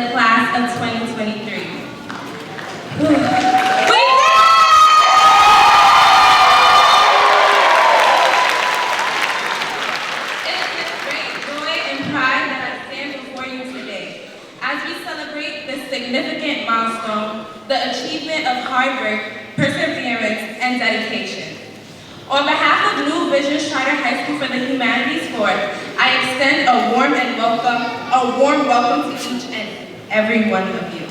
the class of 2023. Significant milestone, the achievement of hard work, perseverance, and dedication. On behalf of New Vision Charter High School for the Humanities Board, I extend a warm welcome to each and every one of you.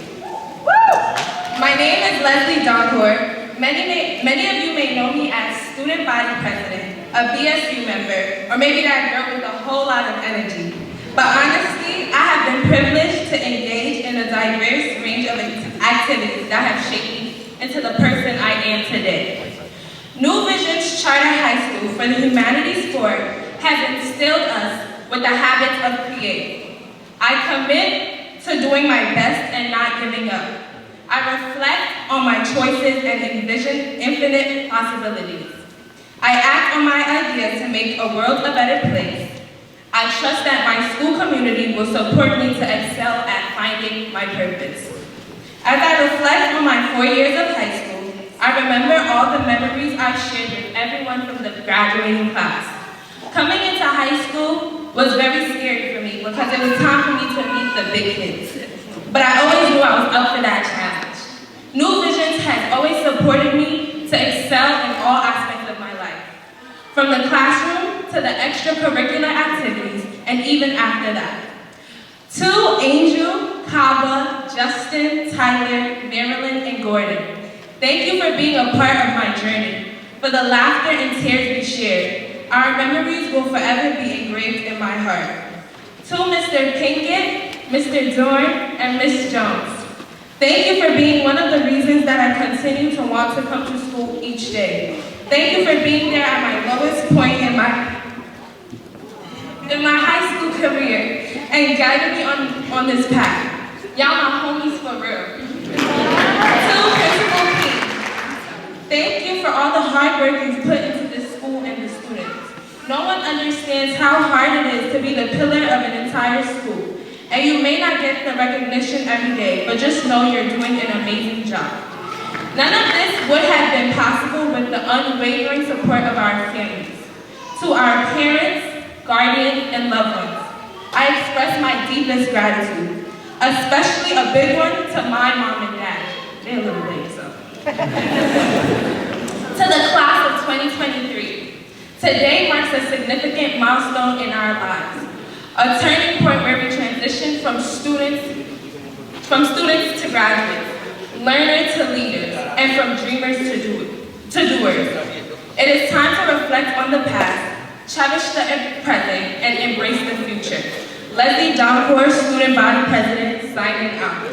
Woo! My name is Leslie Doncourt. Many of you may know me as Student Body President, a BSU member, or maybe that girl with a whole lot of energy. But honestly, I have been privileged to engage in a diverse range of activities that have shaped me into the person I am today. New Vision's Charter High School for the Humanities Board has instilled us with the habits of creating. I commit to doing my best and not giving up. I reflect on my choices and envision infinite possibilities. I act on my ideas to make a world a better place. I trust that my school community will support me to excel at finding my purpose. As I reflect on my 4 years of high school, I remember all the memories I shared with everyone from the graduating class. Coming into high school was very scary for me because it was time for me to meet the big kids. But I always knew I was up for that challenge. New Visions has always supported me to excel in all aspects of my life. From the classroom to the extracurricular activities, and even after that. To Angel, Kaba, Justin, Tyler, Marilyn, and Gordon, thank you for being a part of my journey, for the laughter and tears we shared. Our memories will forever be engraved in my heart. To Mr. Pinkett, Mr. Dorn, and Ms. Jones, thank you for being one of the reasons that I continue to want to come to school each day. Thank you for being there at my lowest point in my high school career and guiding me on this path. Y'all my homies for real. To Principal King, thank you for all the hard work you've put into this school and the students. No one understands how hard it is to be the pillar of an entire school. And you may not get the recognition every day, but just know you're doing an amazing job. None of this would have been possible with the unwavering support of our families. To our parents, guardians, and loved ones, I express my deepest gratitude, especially a big one to my mom and dad. They're a little late, so. To the class of 2023, today marks a significant milestone in our lives, a turning point where we transition from students to graduates, learners to leaders, and from dreamers to doers. It is time to reflect on the past, cherish the present, and embrace the future. Leslie Doncourt, Student Body President, signing out.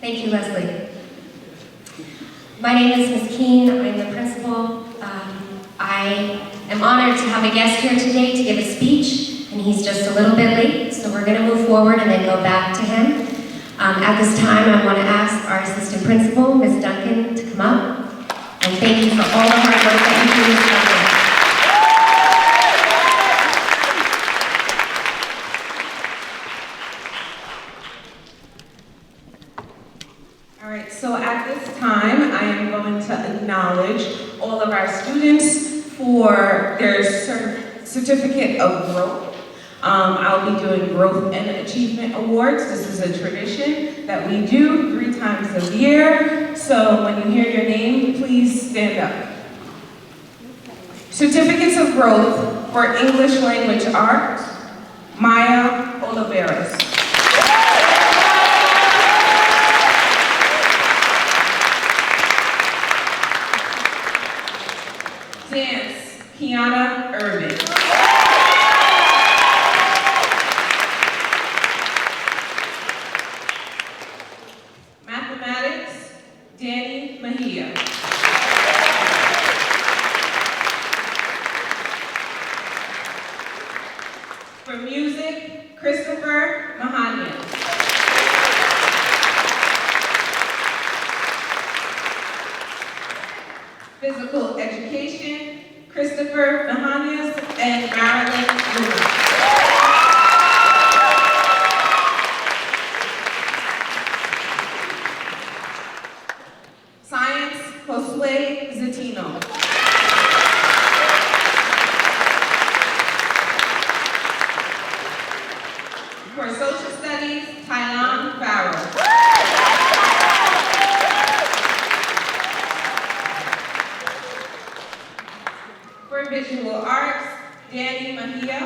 Thank you, Leslie. My name is Ms. Keene. I'm the principal. I am honored to have a guest here today to give a speech, and he's just a little bit late, so we're going to move forward and then go back to him. At this time, I want to ask our assistant principal, Ms. Duncan, to come up, and thank you for all the hard work that you do, Ms. Duncan. All right, so at this time, I am going to acknowledge all of our students for their certificate of growth. I'll be doing Growth and Achievement Awards. This is a tradition that we do 3 times a year. So when you hear your name, please stand up. Certificates of Growth for English Language Arts, Maya Oliveras. Dance, Kiana Irvin. Mathematics, Danny Mejia. For music, music, Christopher Mahanian. Physical education, Christopher Mahanias and Marilyn Luna. Science, Josue Zatino. For social studies, Tylan Farrell. For visual arts, Danny Mahia.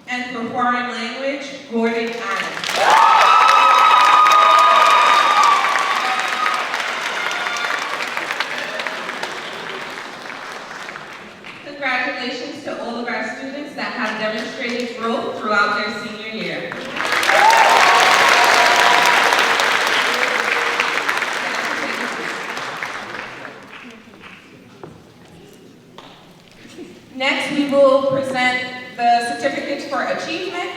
And for foreign language, Gordon Adams. Congratulations to all of our students that have demonstrated growth throughout their senior year. Next, we will present the certificates for achievement.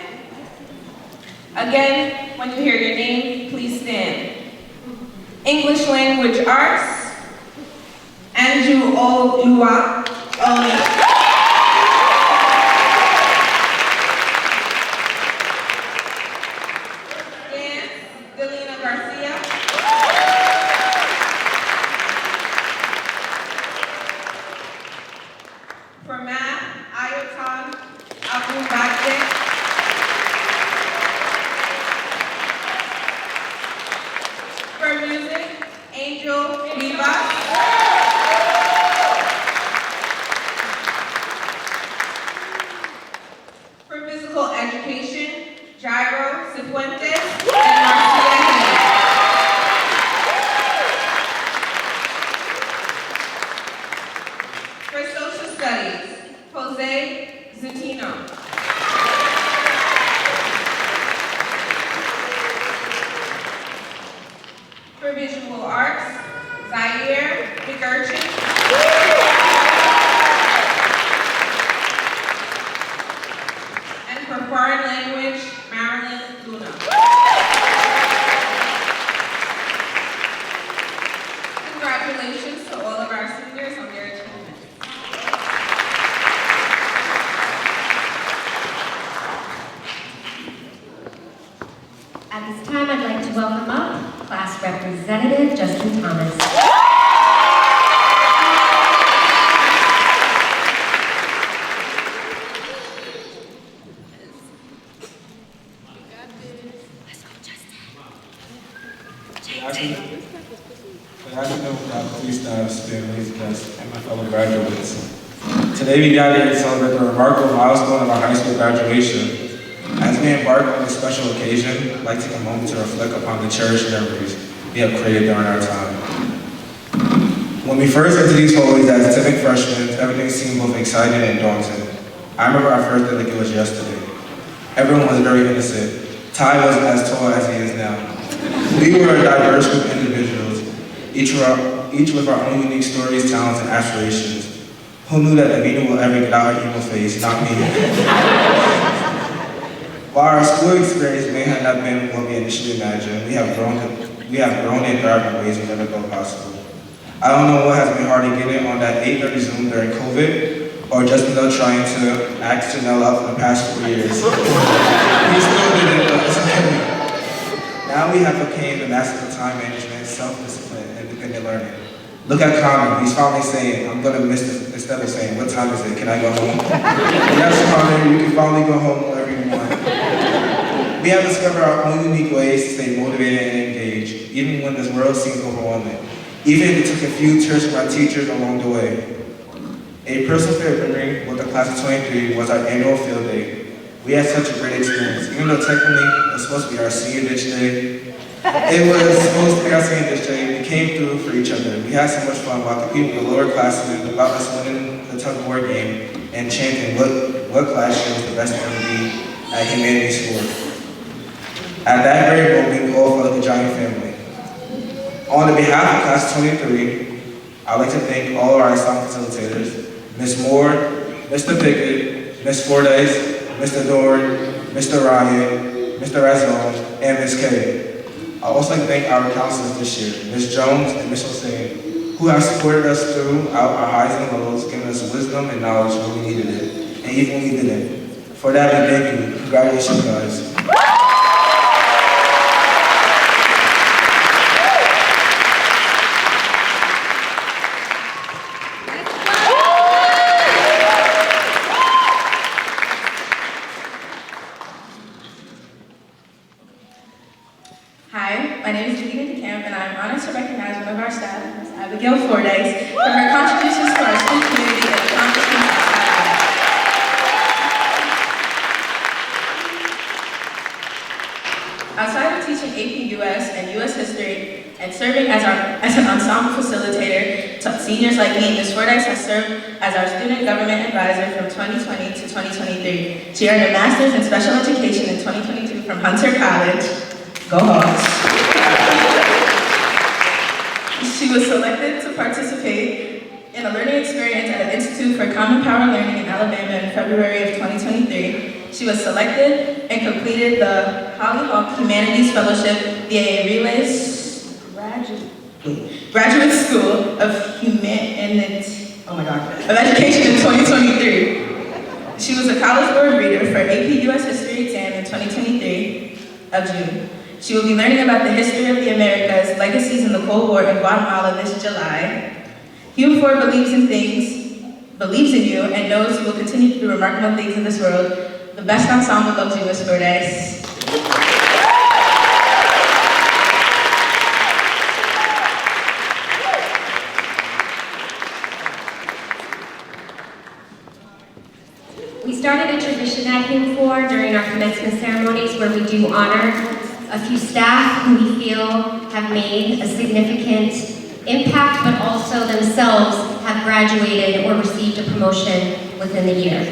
Again, when you hear your name, please stand. English Language Arts, Anju Olua. Dance, Delina Garcia. For math, Ayotan Abubakar. For music, Angel Vivas. For physical education, Jairo Cifuentes and Marcia Hayes. For social studies, Jose Zutino. For visual arts, Zaire McGurchin. And for foreign language, Marilyn Luna. Congratulations to all of our seniors on their achievements. At this time, I'd like to welcome up class representative Justin Thomas. Good afternoon, faculty, staff, families, guests, and my fellow graduates. Today we gather to celebrate the remarkable milestone of our high school graduation. As we embark on this special occasion, I'd like to take a moment to reflect upon the cherished memories we have created during our time. When we first entered these hallways as timid freshmen, everything seemed both exciting and daunting. I remember our first day like it was yesterday. Everyone was very innocent. Ty was as tall as he is now. We were a diverse group of individuals, each with our own unique stories, talents, and aspirations. Who knew that Amina will ever get out her emo face? Not me. While our school experience may have not been what we initially imagined, we have grown and thrived in ways we never thought possible. I don't know what has been harder, getting on that 8:30 Zoom during COVID, or just trying to ask Janelle out for the past 4 years. We still did it, but it's okay. Now we have obtained the masters of time management, self-discipline, and independent learning. Look at Connor, he's finally saying, I'm gonna miss this, instead of saying, what time is it, can I go home? Yes, Connor, you can finally go home whenever you want. We have discovered our own unique ways to stay motivated and engaged, even when this world seems overwhelming. Even if it took a few tears from our teachers along the way. A personal favorite memory with the class of 23 was our annual field day. We had such a great experience. Even though technically it was supposed to be our senior ditch day, we came through for each other. We had so much fun while competing with the lower classmen about us winning the tug of war game and chanting what class year was the best MD at Humanities 4. At that very moment, we all felt like a giant family. On behalf of class 23, I'd like to thank all our assigned facilitators, Ms. Moore, Mr. Pickett, Ms. Fordyce, Mr. Dorn, Mr. Ryan, Mr. Razon, and Ms. Kay. I'd also like to thank our counselors this year, Ms. Jones and Ms. Hossein, who have supported us throughout our highs and lows, giving us wisdom and knowledge when we needed it, and even when we didn't. For that, we thank you. Congratulations, guys. Hi, my name is Judy DeCamp, and I'm honored to recognize one of our staff, Ms. Abigail Fordyce, for her contributions to our school community and accomplishments outside of teaching AP US and US history and serving as an ensemble facilitator to seniors like me, Ms. Fordyce has served as our student government advisor from 2020 to 2023. She earned a master's in special education in 2022 from Hunter College. Go Hawks. She was selected to participate in a learning experience at an Institute for Common Power Learning in Alabama in February of 2023. She was selected and completed the Hollyhock Humanities Fellowship via Relays Graduate School of Humanities, of Education in 2023. She was a College Board reader for AP US History exam in 2023 of June. She will be learning about the history of the Americas, legacies in the Cold War in Guatemala this July. HUMIV believes in you, and knows you will continue to do remarkable things in this world. The best ensemble loves you, Ms. Fordyce. We started a tradition at HUMIV during our commencement ceremonies where we do honor a few staff who we feel have made a significant impact, but also themselves have graduated or received a promotion within the year.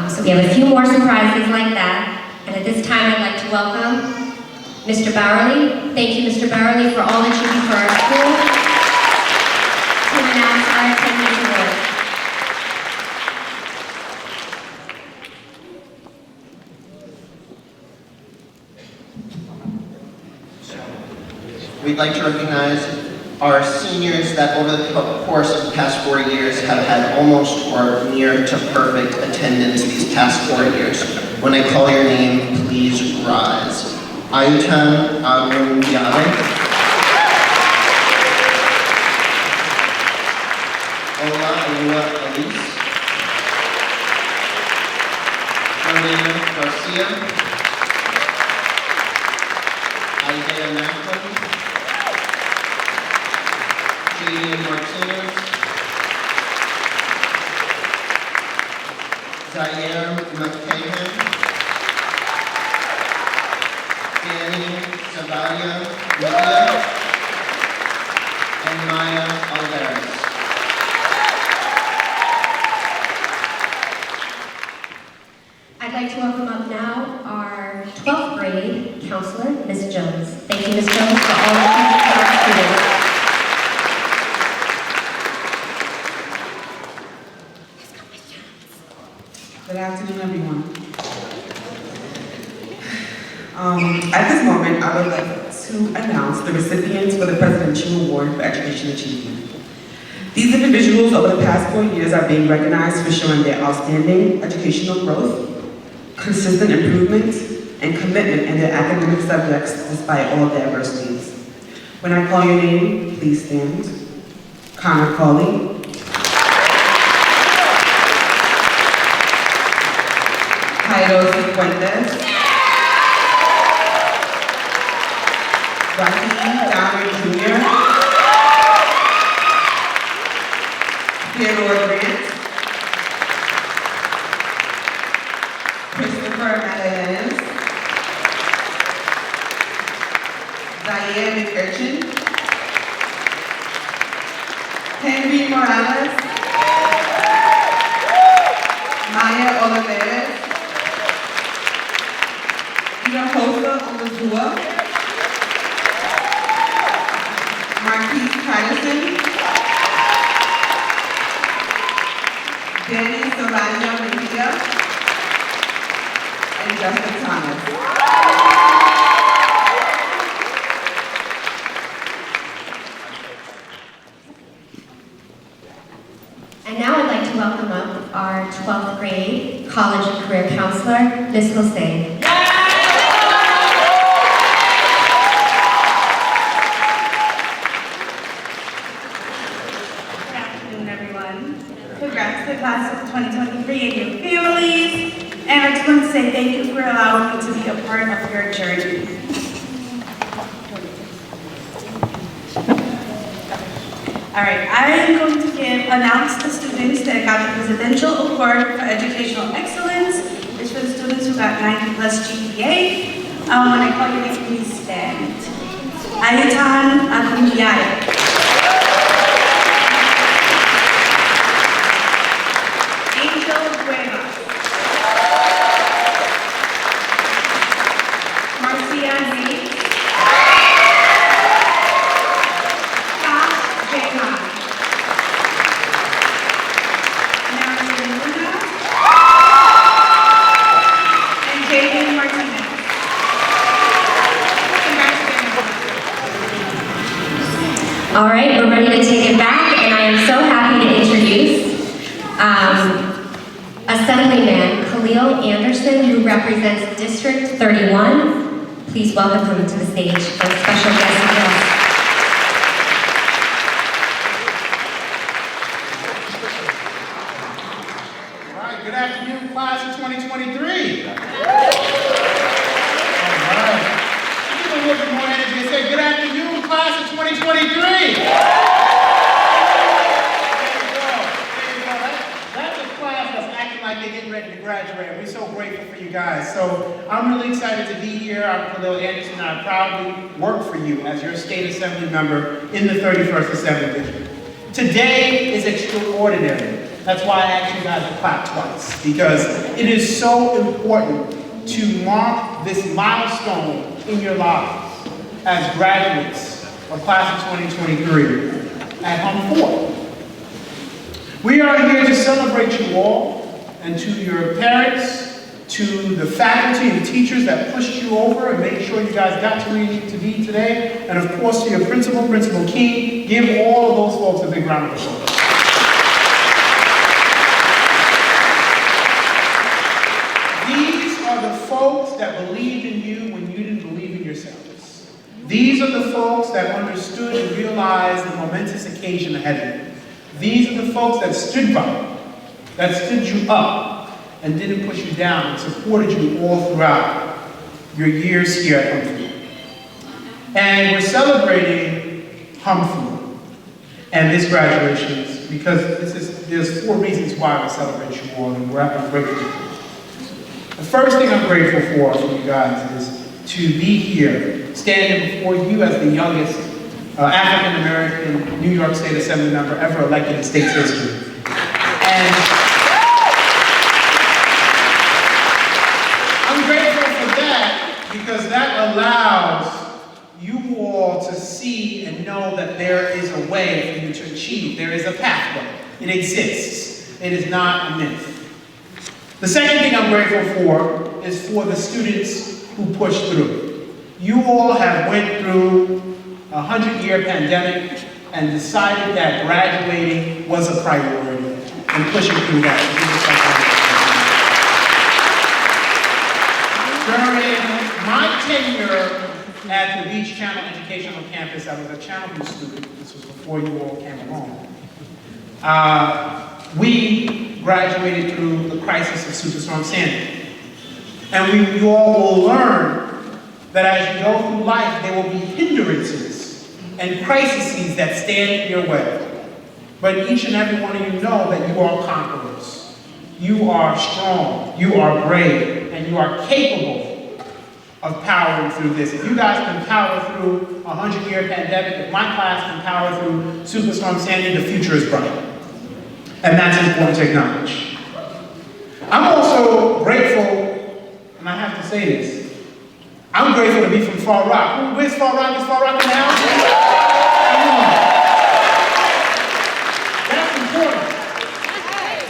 So we have a few more surprises like that. And at this time, I'd like to welcome Mr. Bowerly. Thank you, Mr. Bowerly, for all that you do for our school. To announce our attendance award. We'd like to recognize our seniors that over the course of the past 4 years have had almost or near to perfect attendance these past 4 years. When I call your name, please rise. Ayutan Agundiale. Ola Alua Elise. Marlena Garcia. Isaiah Macklin. Julian Martinez, Zaire McCahan, Danny Zavadia Lydia, and Maya Alvarez. I'd like to welcome up now our 12th grade counselor, Ms. Jones. Thank you, Ms. Jones, for all that you do for our students. Good afternoon, everyone. At this moment, I would like to announce the recipients for the Presidential Award for Education Achievement. These individuals over the past 4 years are being recognized for showing their outstanding educational growth, consistent improvement, and commitment in their academic subjects despite all their adversities. When I call your name, please stand. Connor Cawley. Jairo Cifuentes. Raheem Downer Jr. Theodore Grant. Christopher Melendez. Zaire McUrchin. Henry Morales. Maya Oliveira. Hosa Olazua, Marquise Patterson, Danny Soraya Mejia, and Justin Thomas. And now I'd like to welcome up our 12th grade college and career counselor, Ms. Jose. Good afternoon, everyone. Congrats to the class of 2023 and your families. And I just want to say thank you for allowing me to be a part of your journey. All right, I am going to announce the students that got the Presidential Award for Educational Excellence. It's for the students who got 90+ GPA. When I call your name, please stand. Ayatan Akumbiade. Angel Cuevas. Marcia Hayes. All right, we're ready to take it back, and I am so happy to introduce Assemblyman Khalil Anderson, who represents District 31. Please welcome him to the stage for a special guest address. All right, good afternoon, class of 2023. All right. Give a little bit more energy and say, good afternoon, class of 2023. There you go. That's a class that's acting like they're getting ready to graduate. We're so grateful for you guys. So I'm really excited to be here. I'm Khalil Anderson, and I proudly work for you as your state assembly member in the 31st Assembly District. Today is extraordinary. That's why I asked you guys to clap twice, because it is so important to mark this milestone in your lives as graduates of class of 2023 at HUMIV. We are here to celebrate you all, and to your parents, to the faculty and teachers that pushed you over and made sure you guys got to where you need to be today, and of course to your principal, Principal King. Give all of those folks a big round of applause. The folks that believed in you when you didn't believe in yourselves. These are the folks that understood and realized the momentous occasion ahead of you. These are the folks that stood by, that stood you up, and didn't push you down, and supported you all throughout your years here at HUMIV. And we're celebrating HUMIV and this graduation because there's 4 reasons why we celebrate you all, and I'm grateful. The first thing I'm grateful for you guys is to be here, standing before you as the youngest African-American New York State Assembly member ever elected in state's history. And I'm grateful for that because that allows you all to see and know that there is a way for you to achieve. There is a pathway. It exists. It is not a myth. The second thing I'm grateful for is for the students who pushed through. You all have went through a 100-year pandemic and decided that graduating was a priority and pushing through that. During my tenure at the Beach Channel Educational Campus, I was a Channel View student. This was before you all came along. We graduated through the crisis of Superstorm Sandy. And you all will learn that as you go through life, there will be hindrances and crises that stand in your way. But each and every one of you know that you are conquerors. You are strong, you are brave, and you are capable of powering through this. If you guys can power through a 100-year pandemic, if my class can power through Superstorm Sandy, the future is bright. And that's important to acknowledge. I'm also grateful, and I have to say this, I'm grateful to be from Far Rock. Where's Far Rock? Is Far Rock in the house? Come on. That's important.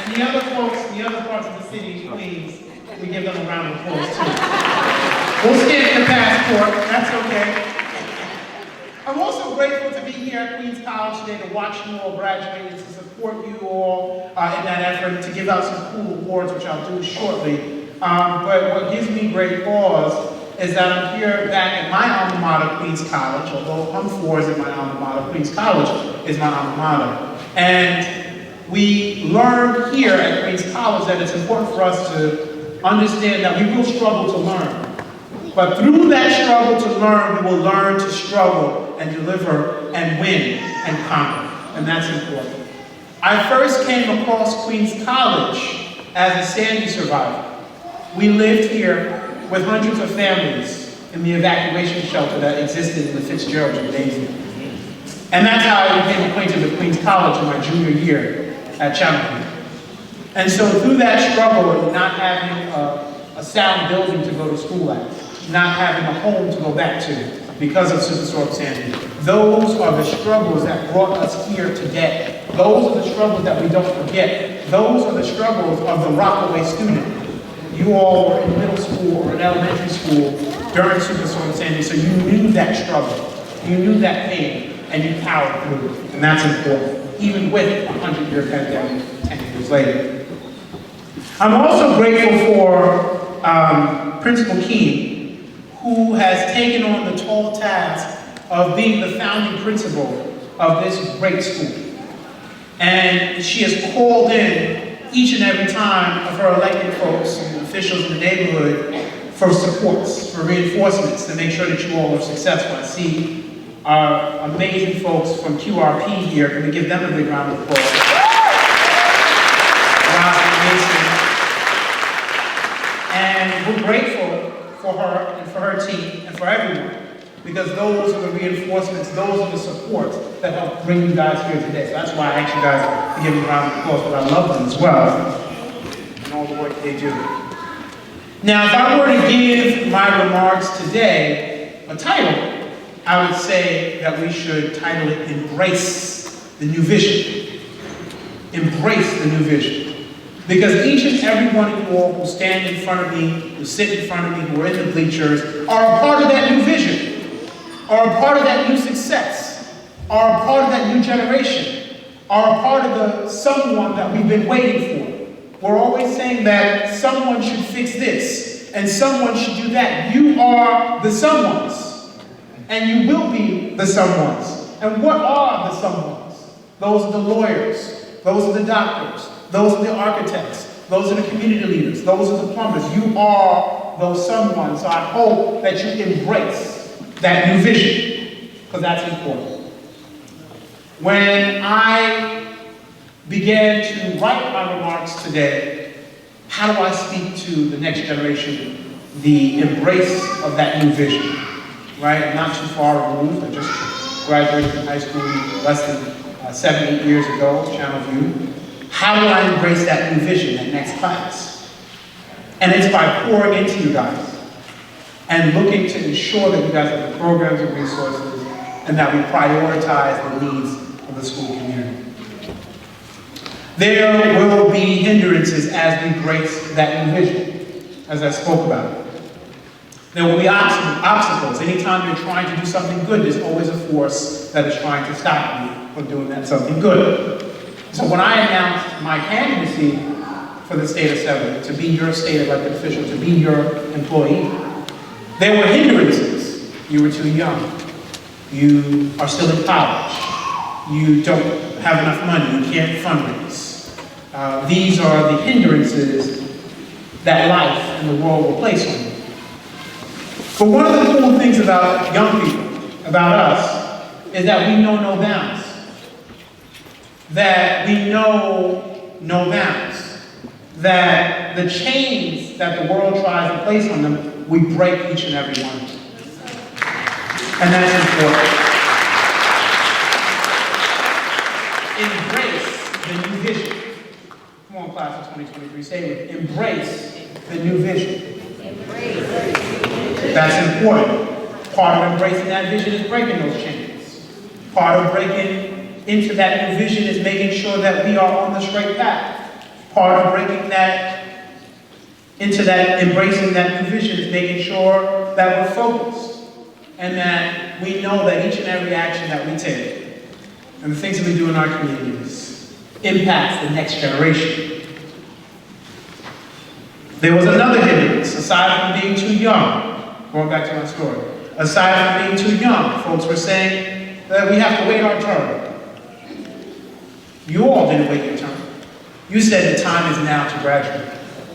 And And the other folks, the other parts of the city, Queens, we give them a round of applause too. We'll scan your passport, that's okay. I'm also grateful to be here at Queens College today to watch you all graduate and to support you all in that effort, to give out some cool awards, which I'll do shortly. But what gives me great pause is that I'm here back at my alma mater, Queens College, although HUMIV isn't my alma mater, Queens College is my alma mater. And we learned here at Queens College that it's important for us to understand that we will struggle to learn. But through that struggle to learn, we will learn to struggle and deliver and win and conquer. And that's important. I first came across Queens College as a Sandy survivor. We lived here with hundreds of families in the evacuation shelter that existed in the Fitzgerald Gymnasium. And that's how I became acquainted with Queens College in my junior year at Channel. And so through that struggle of not having a sound building to go to school at, not having a home to go back to because of Superstorm Sandy, those are the struggles that brought us here today. Those are the struggles that we don't forget. Those are the struggles of the Rockaway student. You all were in middle school or in elementary school during Superstorm Sandy, so you knew that struggle. You knew that pain, and you powered through it. And that's important, even with a 100-year pandemic 10 years later. I'm also grateful for Principal Keene, who has taken on the tall task of being the founding principal of this great school. And she has called in each and every time of her elected folks and officials in the neighborhood for supports, for reinforcements to make sure that you all are successful. I see our amazing folks from QRP here. Can we give them a big round of applause? Rob and Mason. And we're grateful for her and for her team and for everyone, because those are the reinforcements, those are the supports that help bring you guys here today. So that's why I asked you guys to give them a round of applause, but I love them as well, and all the work they do. Now, if I were to give my remarks today a title, I would say that we should title it Embrace the New Vision. Embrace the New Vision. Because each and every one of you all who stand in front of me, who sit in front of me, who are in the bleachers, are a part of that new vision, are a part of that new success, are a part of that new generation, are a part of the someone that we've been waiting for. We're always saying that someone should fix this, and someone should do that. You are the someones, and you will be the someones. And what are the someones? Those are the lawyers, those are the doctors, those are the architects, those are the community leaders, those are the plumbers. You are those someone. So I hope that you embrace that new vision, because that's important. When I began to write my remarks today, how do I speak to the next generation, the embrace of that new vision, right? I'm not too far removed. I just graduated from high school less than 7, 8 years ago, Channel View. How do I embrace that new vision, that next class? And it's by pouring into you guys and looking to ensure that you guys have the programs and resources and that we prioritize the needs of the school community. There will be hindrances as we embrace that new vision, as I spoke about. There will be obstacles. Anytime you're trying to do something good, there's always a force that is trying to stop you from doing that something good. So when I announced my candidacy for the state assembly, to be your state elected official, to be your employee, there were hindrances. You were too young. You are still in college. You don't have enough money. You can't fundraise. These are the hindrances that life and the world will place on you. But one of the cool things about young people, about us, is that we know no bounds. That we know no bounds. That the chains that the world tries to place on them, we break each and every one. And that's important. Embrace the new vision. Come on, class of 2023, say it with me. Embrace the new vision. That's important. Part of embracing that vision is breaking those chains. Part of breaking into that new vision is making sure that we are on the straight path. Part of breaking that into that, embracing that new vision is making sure that we're focused and that we know that each and every action that we take and the things that we do in our communities impacts the next generation. There was another hindrance, aside from being too young, going back to my story. Aside from being too young, folks were saying that we have to wait our turn. You all didn't wait your turn. You said the time is now to graduate.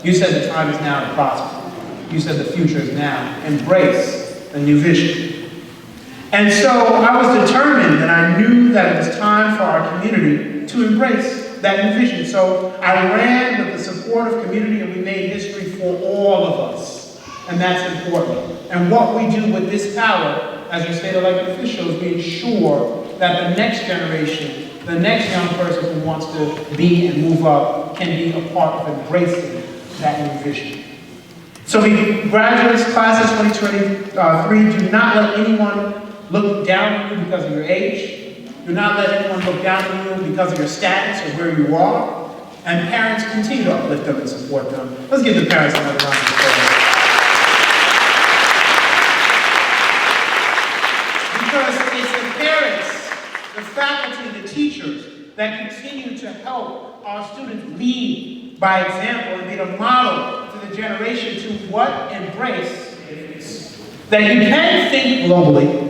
You said the time is now to prosper. You said the future is now. Embrace the new vision. And so I was determined, and I knew that it was time for our community to embrace that new vision. So I ran with the support of community, and we made history for all of us. And that's important. And what we do with this power, as your state elected officials, we ensure that the next generation, the next young person who wants to be and move up, can be a part of embracing that new vision. So we graduates, class of 2023, do not let anyone look down on you because of your age. Do not let anyone look down on you because of your status or where you are. And parents, continue to uplift them and support them. Let's give the parents another round of applause. Because it's the parents, the faculty, the teachers that continue to help our students lead by example and be the model to the generation to what? Embrace that you can think globally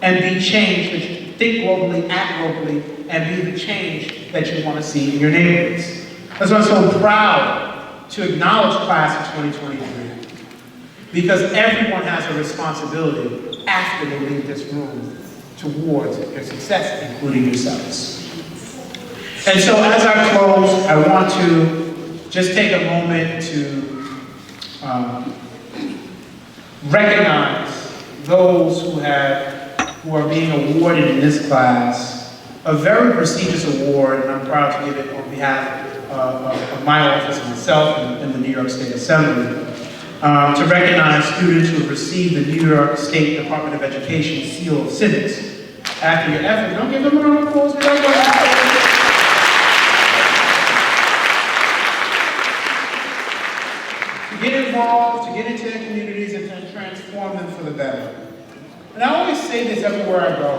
and be changed, that you think globally, act locally, and be the change that you want to see in your neighborhoods. That's why I'm so proud to acknowledge class of 2023, because everyone has a responsibility after they leave this room towards their success, including yourselves. And so as I close, I want to just take a moment to recognize those who are being awarded in this class a very prestigious award, and I'm proud to give it on behalf of my office, myself, and the New York State Assembly, to recognize students who have received the New York State Department of Education Seal of Civics. After your effort, don't give them a round of applause. To get involved, to get into their communities, and to transform them for the better. And I always say this everywhere I go,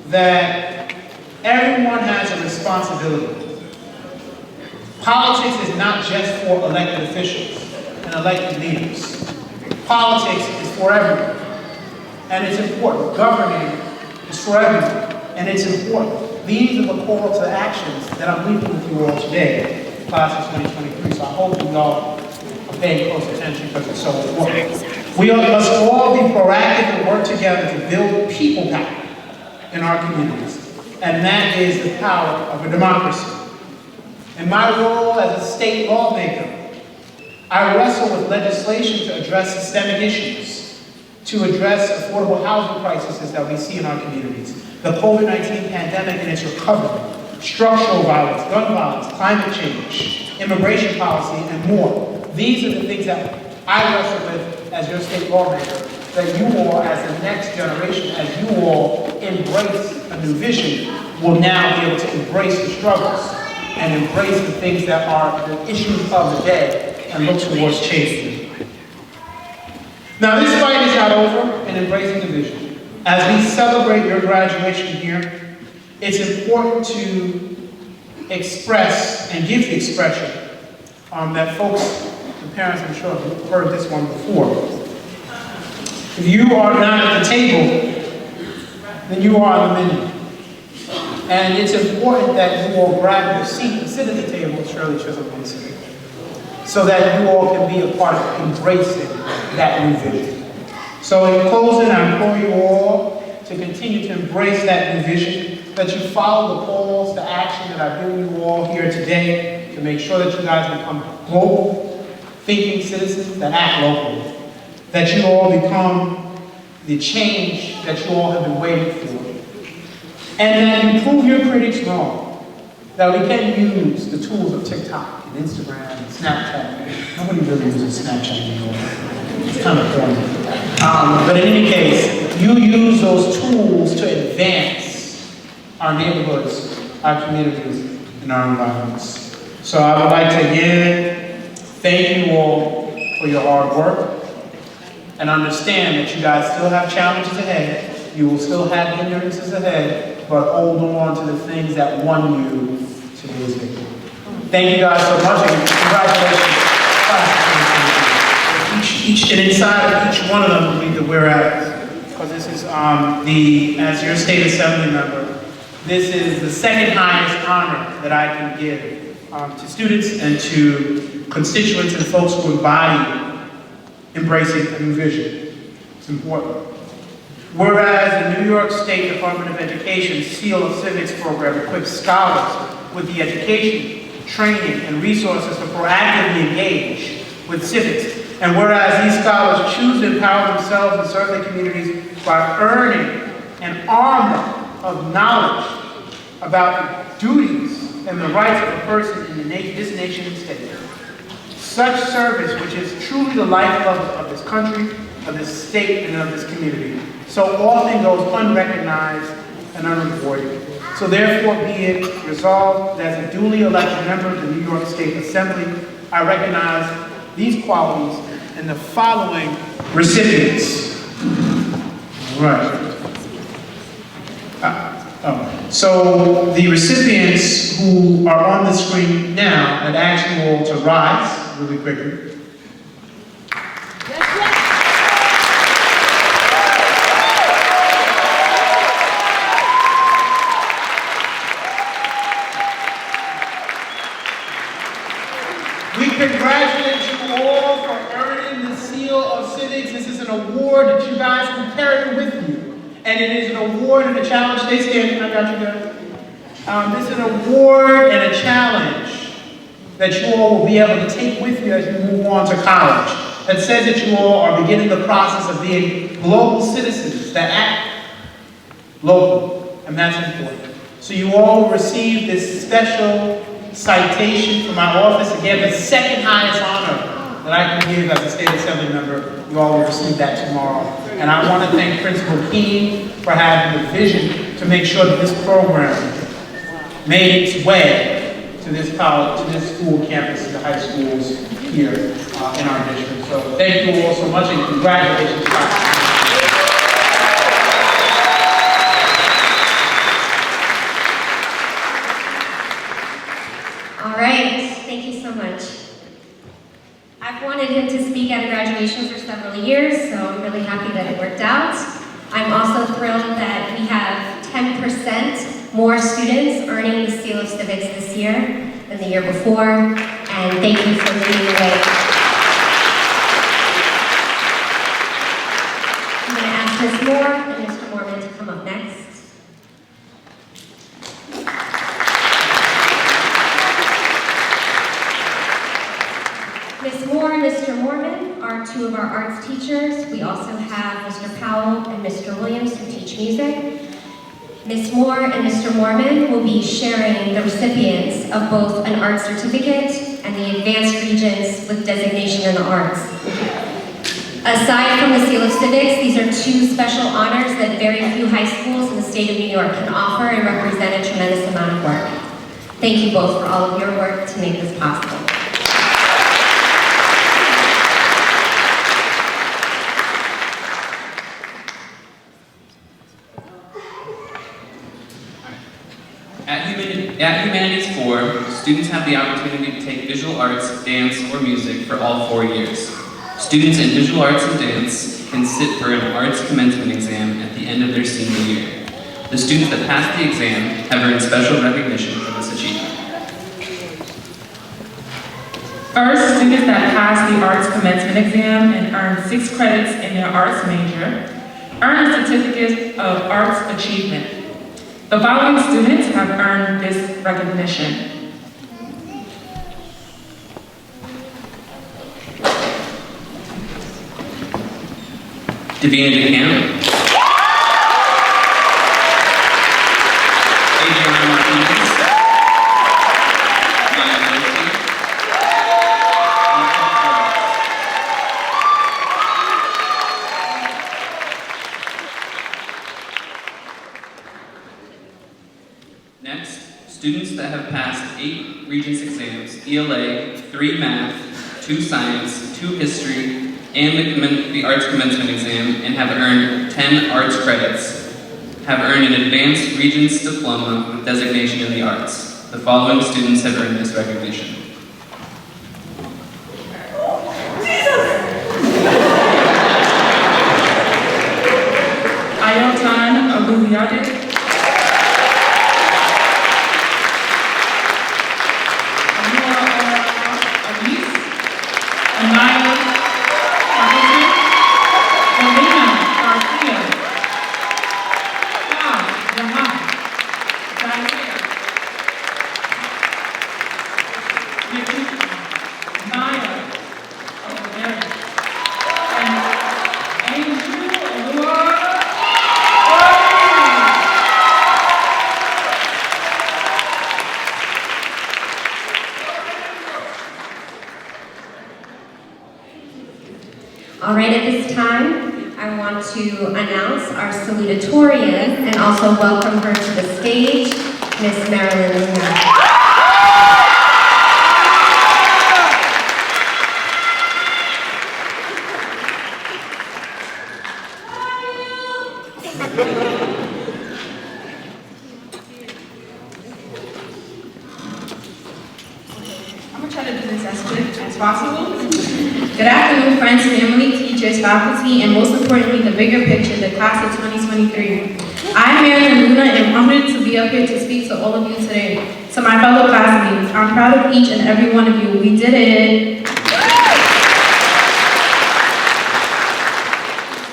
that everyone has a responsibility. Politics is not just for elected officials and elected leaders. Politics is for everyone, and it's important. Governing is for everyone, and it's important. These are the calls to actions that I'm leaving with you all today, class of 2023. So I hope you all are paying close attention because it's so important. We must all be proactive and work together to build people power in our communities, and that is the power of a democracy. In my role as a state lawmaker, I wrestle with legislation to address systemic issues, to address affordable housing crises that we see in our communities, the COVID-19 pandemic and its recovery, structural violence, gun violence, climate change, immigration policy, and more. These are the things that I wrestle with as your state lawmaker, that you all, as the next generation, as you all embrace a new vision, will now be able to embrace the struggles and embrace the things that are the issues of the day and look towards changing them. Now, this fight is not over in embracing the vision. As we celebrate your graduation here, it's important to express and give the expression that folks, the parents, I'm sure, have heard this one before. If you are not at the table, then you are on the menu. And it's important that you all grab your seat and sit at the table, as Shirley Chisholm once said, so that you all can be a part of embracing that new vision. So in closing, I implore you all to continue to embrace that new vision, that you follow the calls to action that I've given you all here today to make sure that you guys become global thinking citizens that act locally, that you all become the change that you all have been waiting for, and that you prove your critics wrong, that we can use the tools of TikTok and Instagram and Snapchat. Nobody really uses Snapchat anymore. It's kind of corny. But in any case, you use those tools to advance our neighborhoods, our communities, and our environments. So I would like to again thank you all for your hard work and understand that you guys still have challenges ahead. You will still have hindrances ahead, but hold on to the things that won you today's victory. Thank you guys so much and congratulations. And inside of each one of them will be the whereas, because this is as your state assembly member, this is the second highest honor that I can give to students and to constituents and folks who embody embracing a new vision. It's important. Whereas the New York State Department of Education Seal of Civics program equips scholars with the education, training, and resources to proactively engage with civics. And whereas these scholars choose to empower themselves and serve their communities by earning an armor of knowledge about the duties and the rights of a person in this nation and state. Such service, which is truly the lifeblood of this country, of this state, and of this community, so often goes unrecognized and unrewarded. So therefore be it resolved that as a duly elected member of the New York State Assembly, I recognize these qualities in the following recipients. All right. So the recipients who are on the screen now, I'd ask you all to rise really quickly. We congratulate you all for earning the Seal of Civics. This is an award that you guys can carry with you. And it is an award and a challenge. Stay standing, I got you guys. This is an award and a challenge that you all will be able to take with you as you move on to college. That says that you all are beginning the process of being global citizens that act local, and that's important. So you all will receive this special citation from my office. Again, the second highest honor that I can give as a state assembly member. You all will receive that tomorrow. And I want to thank Principal Keene for having the vision to make sure that this program made its way to this college, to this school campus, to the high schools here in our district. So thank you all so much and congratulations. All right, thank you so much. I've wanted him to speak at a graduation for several years, so I'm really happy that it worked out. I'm also thrilled that we have 10% more students earning the Seal of Civics this year than the year before, and thank you for leading the way. I'm going to ask Ms. Moore and Mr. Mormon to come up next. Ms. Moore and Mr. Mormon are two of our arts teachers. We also have Mr. Powell and Mr. Williams who teach music. Ms. Moore and Mr. Mormon will be sharing the recipients of both an art certificate and the Advanced Regents with designation in the arts. Aside from the Seal of Civics, these are two special honors that very few high schools in the state of New York can offer and represent a tremendous amount of work. Thank you both for all of your work to make this possible. At Humanities 4, students have the opportunity to take visual arts, dance, or music for all 4 years. Students in visual arts and dance can sit for an arts commencement exam at the end of their senior year. The students that pass the exam have earned special recognition for this achievement. First, students that pass the arts commencement exam and earn 6 credits in their arts major earn a certificate of arts achievement. The following students have earned this recognition. Davina DeCamp, Adriana Martinez, Maya Murphy, Next, students that have passed 8 Regents exams, ELA, 3 math, 2 science, 2 history, and the arts commencement exam, and have earned 10 arts credits. Have earned an advanced Regents diploma with designation in the arts. The following students have earned this recognition. Ayotan Abuyade. All right, at this time, I want to announce our salutatorian and also welcome her to the stage, Miss Marilyn Luna. I'm gonna try to do this as quick as possible. Good afternoon, friends, family, teachers, faculty, and most importantly, the bigger picture, the class of 2023. I'm Marilyn Luna, and I'm honored to be up here to speak to all of you today. To my fellow classmates, I'm proud of each and every one of you. We did it.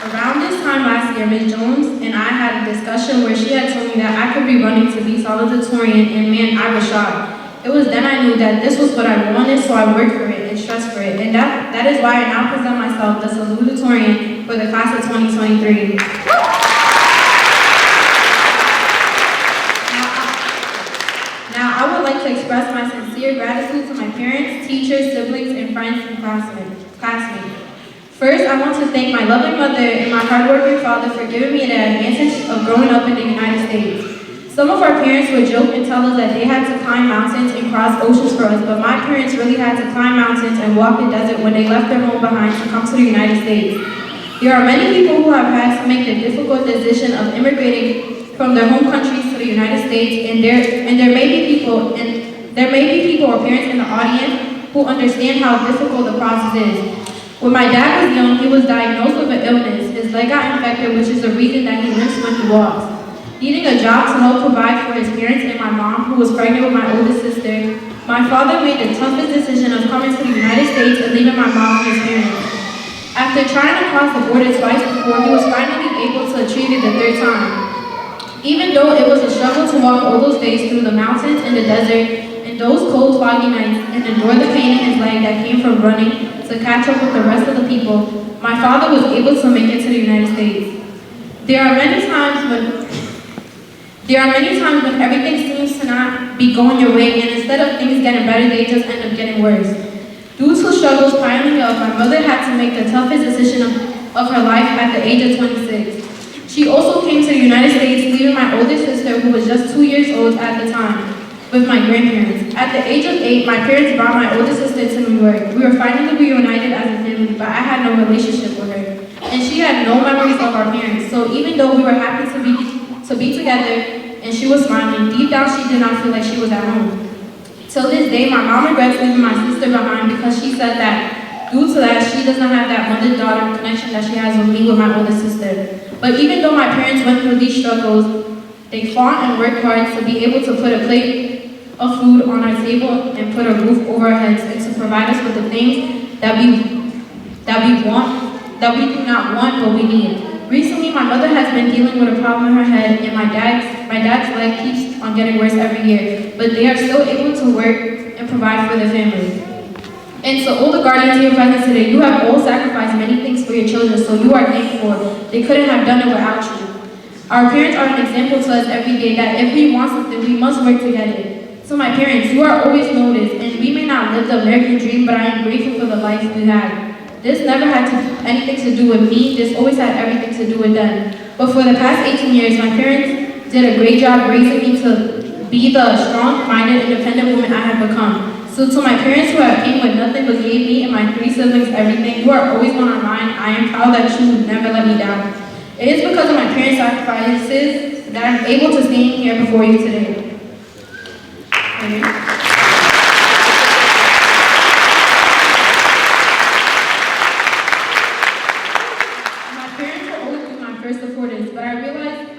Around this time last year, Ms. Jones and I had a discussion where she had told me that I could be running to be salutatorian, and man, I was shocked. It was then I knew that this was what I wanted, so I worked for it and stressed for it. And that is why I now present myself the salutatorian for the class of 2023. Now, I would like to express my sincere gratitude to my parents, teachers, siblings, and friends and classmates. First, I want to thank my loving mother and my hardworking father for giving me the advantage of growing up in the United States. Some of our parents would joke and tell us that they had to climb mountains and cross oceans for us, but my parents really had to climb mountains and walk the desert when they left their home behind to come to the United States. There are many people who have had to make the difficult decision of immigrating from their home countries to the United States, and there may be people or parents in the audience who understand how difficult the process is. When my dad was young, he was diagnosed with an illness. His leg got infected, which is the reason that he limps when he walks. Needing a job to help provide for his parents and my mom, who was pregnant with my oldest sister, my father made the toughest decision of coming to the United States and leaving my mom and his parents. After trying to cross the border twice before, he was finally able to achieve it the 3rd time. Even though it was a struggle to walk all those days through the mountains and the desert, and those cold, foggy nights, and endure the pain in his leg that came from running to catch up with the rest of the people, my father was able to make it to the United States. There are many times when everything seems to not be going your way, and instead of things getting better, they just end up getting worse. Due to struggles piling up, my mother had to make the toughest decision of her life at the age of 26. She also came to the United States, leaving my older sister, who was just 2 years old at the time, with my grandparents. At the age of 8, my parents brought my older sister to New York. We were finally reunited as a family, but I had no relationship with her, and she had no memories of our parents. So even though we were happy to be together, and she was smiling, deep down she did not feel like she was at home. Till this day, my mom regrets leaving my sister behind because she said that due to that, she does not have that mother-daughter connection that she has with me, with my older sister. But even though my parents went through these struggles, they fought and worked hard to be able to put a plate of food on our table and put a roof over our heads and to provide us with the things that we do not want, but we need. Recently, my mother has been dealing with a problem in her head, and my dad's leg keeps on getting worse every year, but they are still able to work and provide for their family. And to all the guardians here present today, you have all sacrificed many things for your children, so you are thankful. They couldn't have done it without you. Our parents are an example to us every day that if we want something, we must work together. So my parents, you are always noticed, and we may not live the American dream, but I am grateful for the life we had. This never had anything to do with me, this always had everything to do with them. But for the past 18 years, my parents did a great job raising me to be the strong-minded, independent woman I have become. So to my parents who have came with nothing but gave me and my 3 siblings everything, you are always on our mind. I am proud that you never let me down. It is because of my parents' sacrifices that I'm able to stand here before you today. My parents will always be my first supporters, but I realize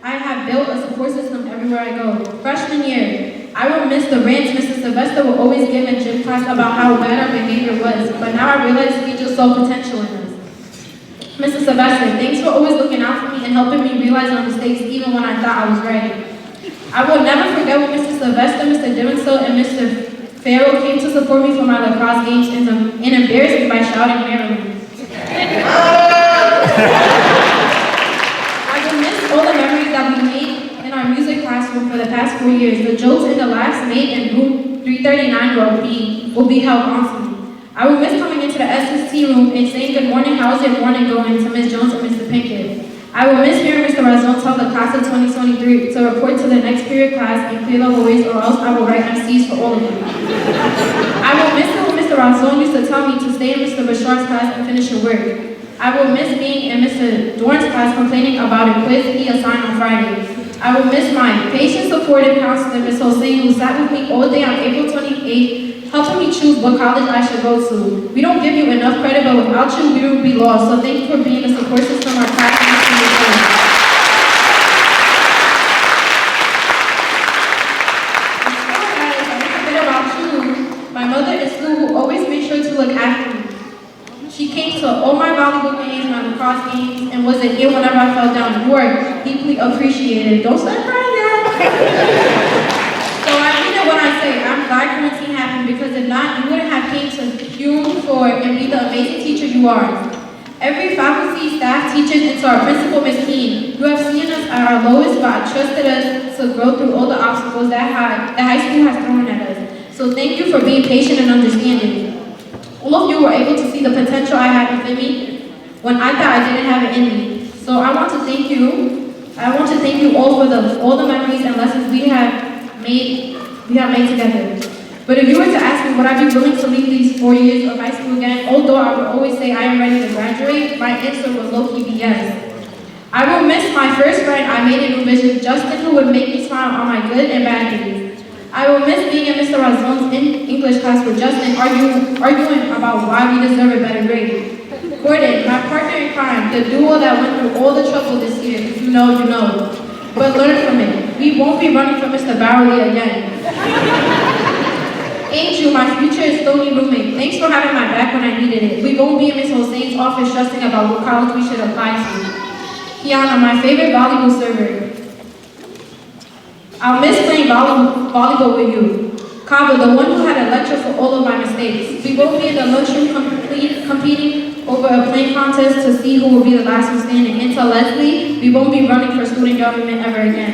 I have built a support system everywhere I go. Freshman year, I will miss the rants Mr. Sylvester will always give in gym class about how bad our behavior was, but now I realize he just saw potential in us. Mr. Sylvester, thanks for always looking out for me and helping me realize my mistakes even when I thought I was right. I will never forget when Mr. Sylvester, Mr. Divinsel, and Mr. Farrell came to support me for my lacrosse games and embarrassed me by shouting Maryland. I will miss all the memories that we made in our music classroom for the past 4 years. The jokes and the laughs made in room 339 will be held constantly. I will miss coming into the SST room and saying good morning, how's your morning going to Ms. Jones and Mr. Pinkett. I will miss hearing Mr. Razon tell the class of 2023 to report to the next period class and clear the hallways or else I will write MCs for all of you. I will miss it when Mr. Razon used to tell me to stay in Mr. Bashar's class and finish your work. I will miss being in Mr. Dorn's class complaining about a quiz he assigned on Friday. I will miss my patient supportive counselor, Ms. Hossein, who sat with me all day on April 28th, helping me choose what college I should go to. We don't give you enough credit, but without you, we would be lost. So thank you for being the support system our class needs to be. A bit about you. My mother is Sue, who always made sure to look after me. She came to all my volleyball games, my lacrosse games, and was here whenever I fell down. You are deeply appreciated. Don't start crying yet. So I mean it when I say I'm glad quarantine happened, because if not, you wouldn't have came to Hume for and be the amazing teacher you are. Every faculty, staff, teachers, and to our principal, Ms. Keene, you have seen us at our lowest, but trusted us to grow through all the obstacles that the high school has thrown at us. So thank you for being patient and understanding. All of you were able to see the potential I had within me when I thought I didn't have it in me. So I want to thank you. I want to thank you all for all the memories and lessons we have made together. But if you were to ask me would I be willing to leave these 4 years of high school again, although I would always say I am ready to graduate, my answer would low-key be yes. I will miss my first friend I made in New Vision, Justin, who would make me smile on my good and bad days. I will miss being in Mr. Razon's English class with Justin arguing about why we deserve a better grade. Gordon, my partner in crime, the duo that went through all the trouble this year. If you know, you know. But learn from it. We won't be running from Mr. Bowerly again. Angel, my future Estonian roommate. Thanks for having my back when I needed it. We won't be in Ms. Hossein's office stressing about what college we should apply to. Kiana, my favorite volleyball server. I'll miss playing volleyball with you. Kava, the one who had a lecture for all of my mistakes. We won't be in the lunchroom competing over a playing contest to see who will be the last one standing. And to Leslie, we won't be running for student government ever again.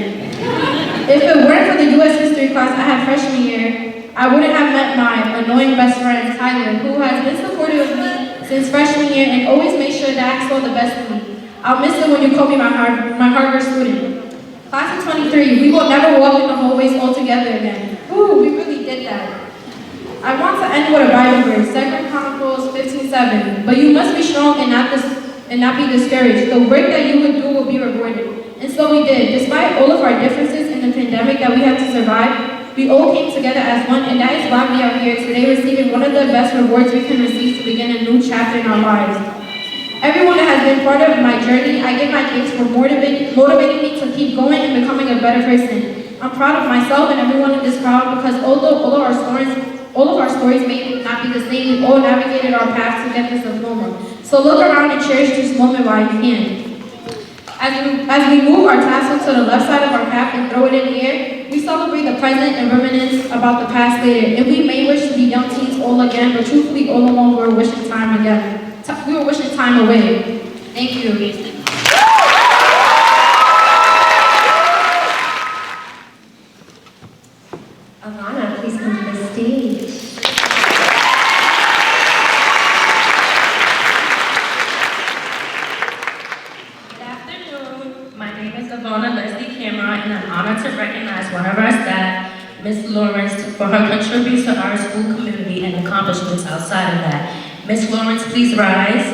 If it weren't for the U.S. history class I had freshman year, I wouldn't have met my annoying best friend, Tyler, who has been supportive of me since freshman year and always made sure that I saw the best of me. I'll miss it when you call me my Harvard student. Class of 23, we will never walk in the hallways all together again. Ooh, we really did that. I want to end with a Bible verse, 2 Chronicles 15:7. But you must be strong and not be discouraged. The work that you would do will be rewarded. And so we did. Despite all of our differences in the pandemic that we had to survive, we all came together as one, and that is why we are here today receiving one of the best rewards we can receive to begin a new chapter in our lives. Everyone that has been part of my journey, I give my thanks for motivating me to keep going and becoming a better person. I'm proud of myself and everyone in this crowd because although all of our stories may not be the same, we all navigated our paths to get this diploma. So look around and cherish this moment while you can. As we move our tassel to the left side of our cap and throw it in the air, we celebrate the present and reminisce about the past later. And we may wish to be young teens all again, but truthfully, all along we're wishing time again. We were wishing time away. Thank you. Alana, please come to the stage. Good afternoon. My name is Ivana Leslie Cameron, and I'm honored to recognize one of Ms. Lawrence, for her contributions to our school community and accomplishments outside of that. Ms. Lawrence, please rise.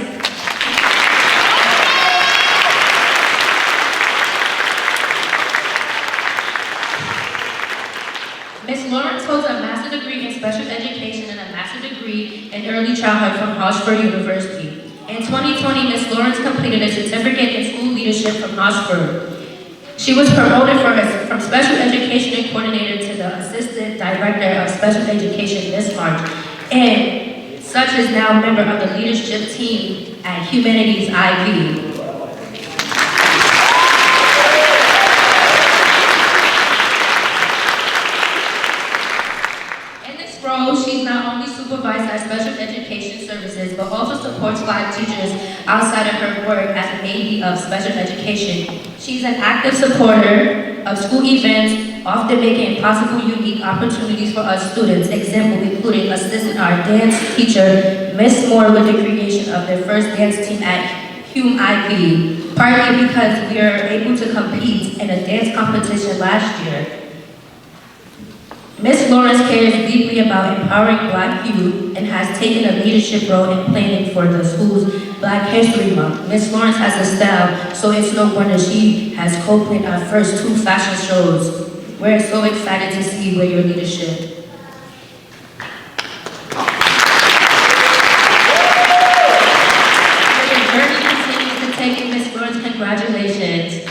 Ms. Lawrence holds a master's degree in special education and a master's degree in early childhood from Harvard University. In 2020, Ms. Lawrence completed a certificate in school leadership from Harvard. She was promoted from special education coordinator to the assistant director of special education this March, and such is now a member of the leadership team at Humanities IV. She's not only supervised our special education services, but also supports 5 teachers outside of her work as a Navy of special education. She's an active supporter of school events, often making possible unique opportunities for us students, example including assisting our dance teacher, Miss Moore, with the creation of their first dance team at HUMIV, partly because we were able to compete in a dance competition last year. Ms. Lawrence cares deeply about empowering Black youth and has taken a leadership role in planning for the school's Black History Month. Ms. Lawrence has a style, so it's no wonder she has co-planned our first 2 fashion shows. We're so excited to see you with your leadership. Your journey continues to take you, Ms. Lawrence. Congratulations.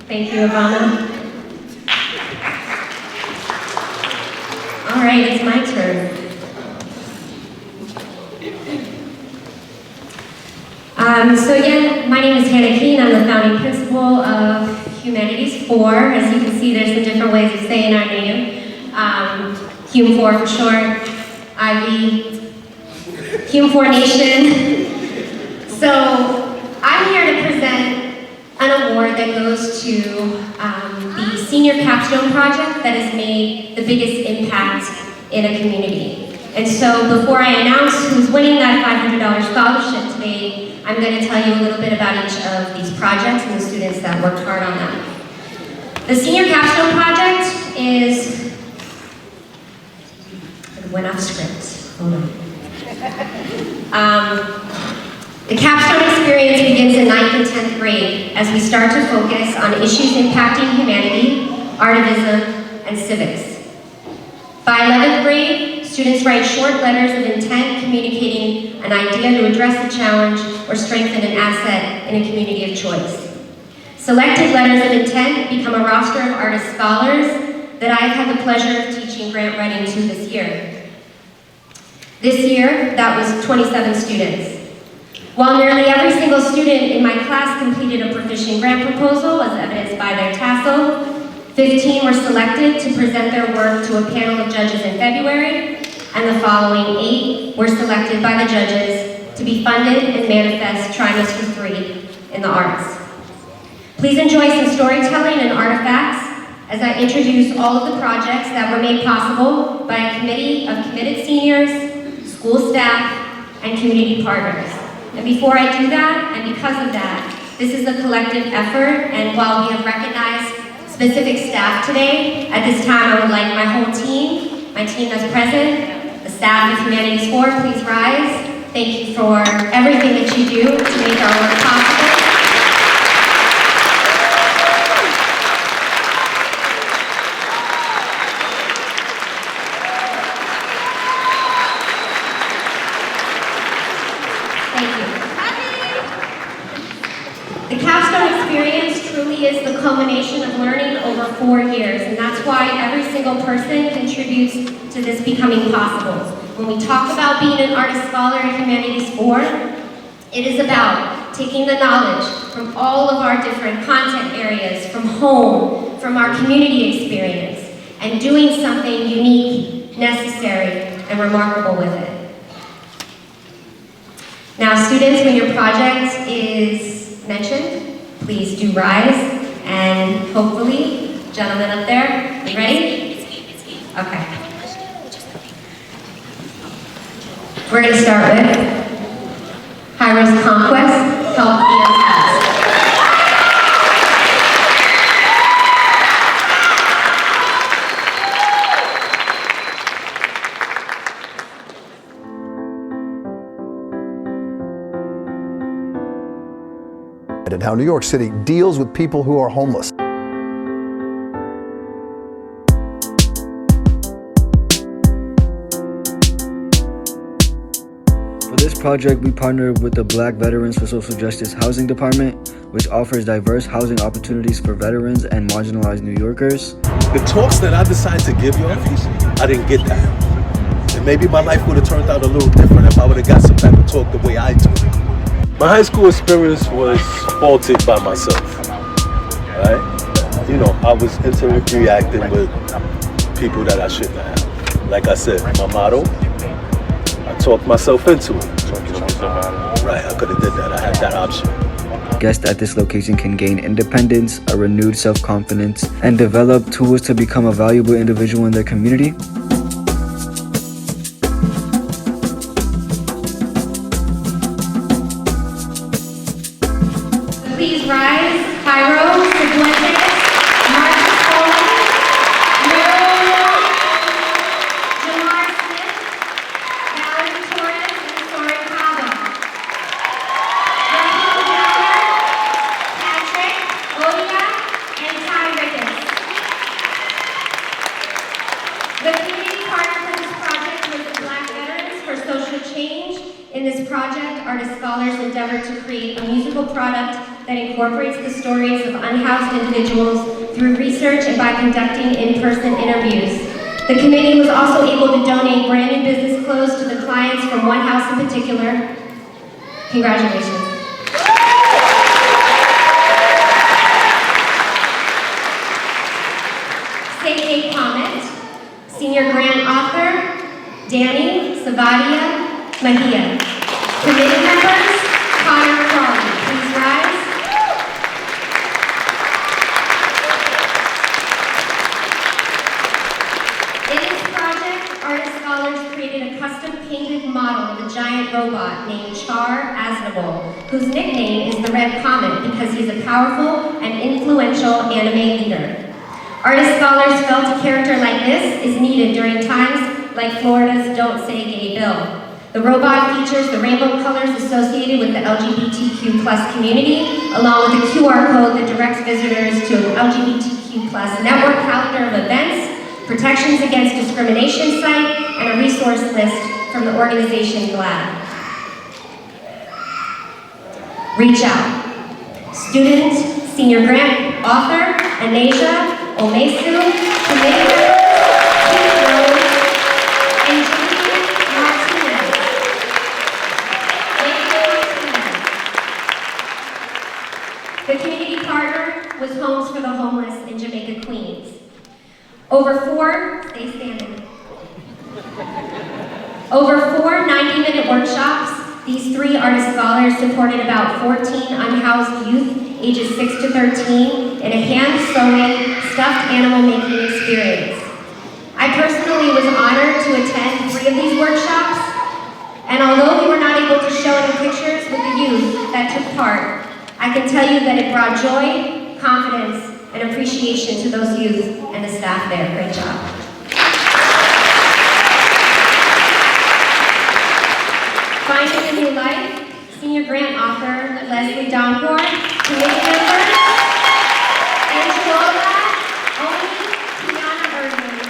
Thank you, Ivana. All right, it's my turn. So again, my name is Hannah Keene. I'm the founding principal of Humanities 4. As you can see, there's some different ways of saying our name. Hum 4 for short, IV, Hum 4 Nation. So I'm here to present an award that goes to the Senior Capstone Project that has made the biggest impact in a community. And so before I announce who's winning that $500 scholarship today, I'm going to tell you a little bit about each of these projects and the students that worked hard on them. The Senior Capstone Project is, it went off script, hold on. The capstone experience begins in 9th and 10th grade as we start to focus on issues impacting humanity, artivism, and civics. By 11th grade, students write short letters of intent communicating an idea to address a challenge or strengthen an asset in a community of choice. Selected letters of intent become a roster of artist scholars that I've had the pleasure of teaching grant writing to this year. This year, that was 27 students. While nearly every single student in my class completed a proficient grant proposal, as evidenced by their tassel, 15 were selected to present their work to a panel of judges in February, and the following 8 were selected by the judges to be funded and manifest trimester 3 in the arts. Please enjoy some storytelling and artifacts as I introduce all of the projects that were made possible by a committee of committed seniors, school staff, and community partners. And before I do that, and because of that, this is a collective effort, and while we have recognized specific staff today, at this time I would like my whole team, my team that's present, the staff of Humanities 4, please rise. Thank you for everything that you do to make our work possible. The capstone experience truly is the culmination of learning over 4 years, and that's why every single person contributes to this becoming possible. When we talk about being an artist scholar at Humanities 4, it is about taking the knowledge from all of our different content areas, from home, from our community experience, and doing something unique, necessary, and remarkable with it. Now, students, when your project is mentioned, please do rise, and hopefully, gentlemen up there, you ready? Okay. We're going to start with Hiram's Conquest, Help Me Untask. And how New York City deals with people who are homeless. For this project, we partnered with the Black Veterans for Social Justice Housing Department, which offers diverse housing opportunities for veterans and marginalized New Yorkers. The talks that I decided to give y'all, I didn't get that. And maybe my life would have turned out a little different if I would have got some type of talk the way I do. My high school experience was faulted by myself, right? You know, I was interacting with people that I shouldn't have. Like I said, my motto, I talked myself into it. Right, I could have did that. I had that option. Guests at this location can gain independence, a renewed self-confidence, and develop tools to become a valuable individual in their community. Please rise, Jairo Seguentes, Marcus Foley, Mario, Jamar Smith, Valerie Torres, and Soren Cabo. Raheem Keller, Patrick, Odia, and Ty Ricketts. The community partner for this project was the Black Veterans for Social Change. In this project, artist scholars endeavored to create a musical product that incorporates the stories of unhoused individuals through research and by conducting in-person interviews. The committee was also able to donate brand new business clothes to the clients from one house in particular. Congratulations. Say a comment. Senior grant author, Danny Savadia Mahia. Committee members, Connor Crawley. Please rise. In this project, artist scholars created a custom-painted model of a giant robot named Char Aznavour, whose nickname is the Red Comet because he's a powerful and influential anime leader. Artist scholars felt a character like this is needed during times like Florida's Don't Say Gay bill. The robot features the rainbow colors associated with the LGBTQ+ community, along with a QR code that directs visitors to an LGBTQ+ network calendar of events, protections against discrimination site, and a resource list from the organization GLAD. Reach out. Student, senior grant author, Anasia Omesu, committee member, Keith Rose, and Julie Martinez. The community partner was Homes for the Homeless in Jamaica, Queens. Over four 90-minute workshops, these three artist scholars supported about 14 unhoused youth ages 6 to 13 in a hand-sewing, stuffed animal making experience. I personally was honored to attend 3 of these workshops, and although we were not able to show any pictures with the youth that took part, I can tell you that it brought joy, confidence, and appreciation to those youth and the staff there. Great job. Finding a New Life, senior grant author Leslie Downpour, committee member, Angela, Oni, Kiana Irving.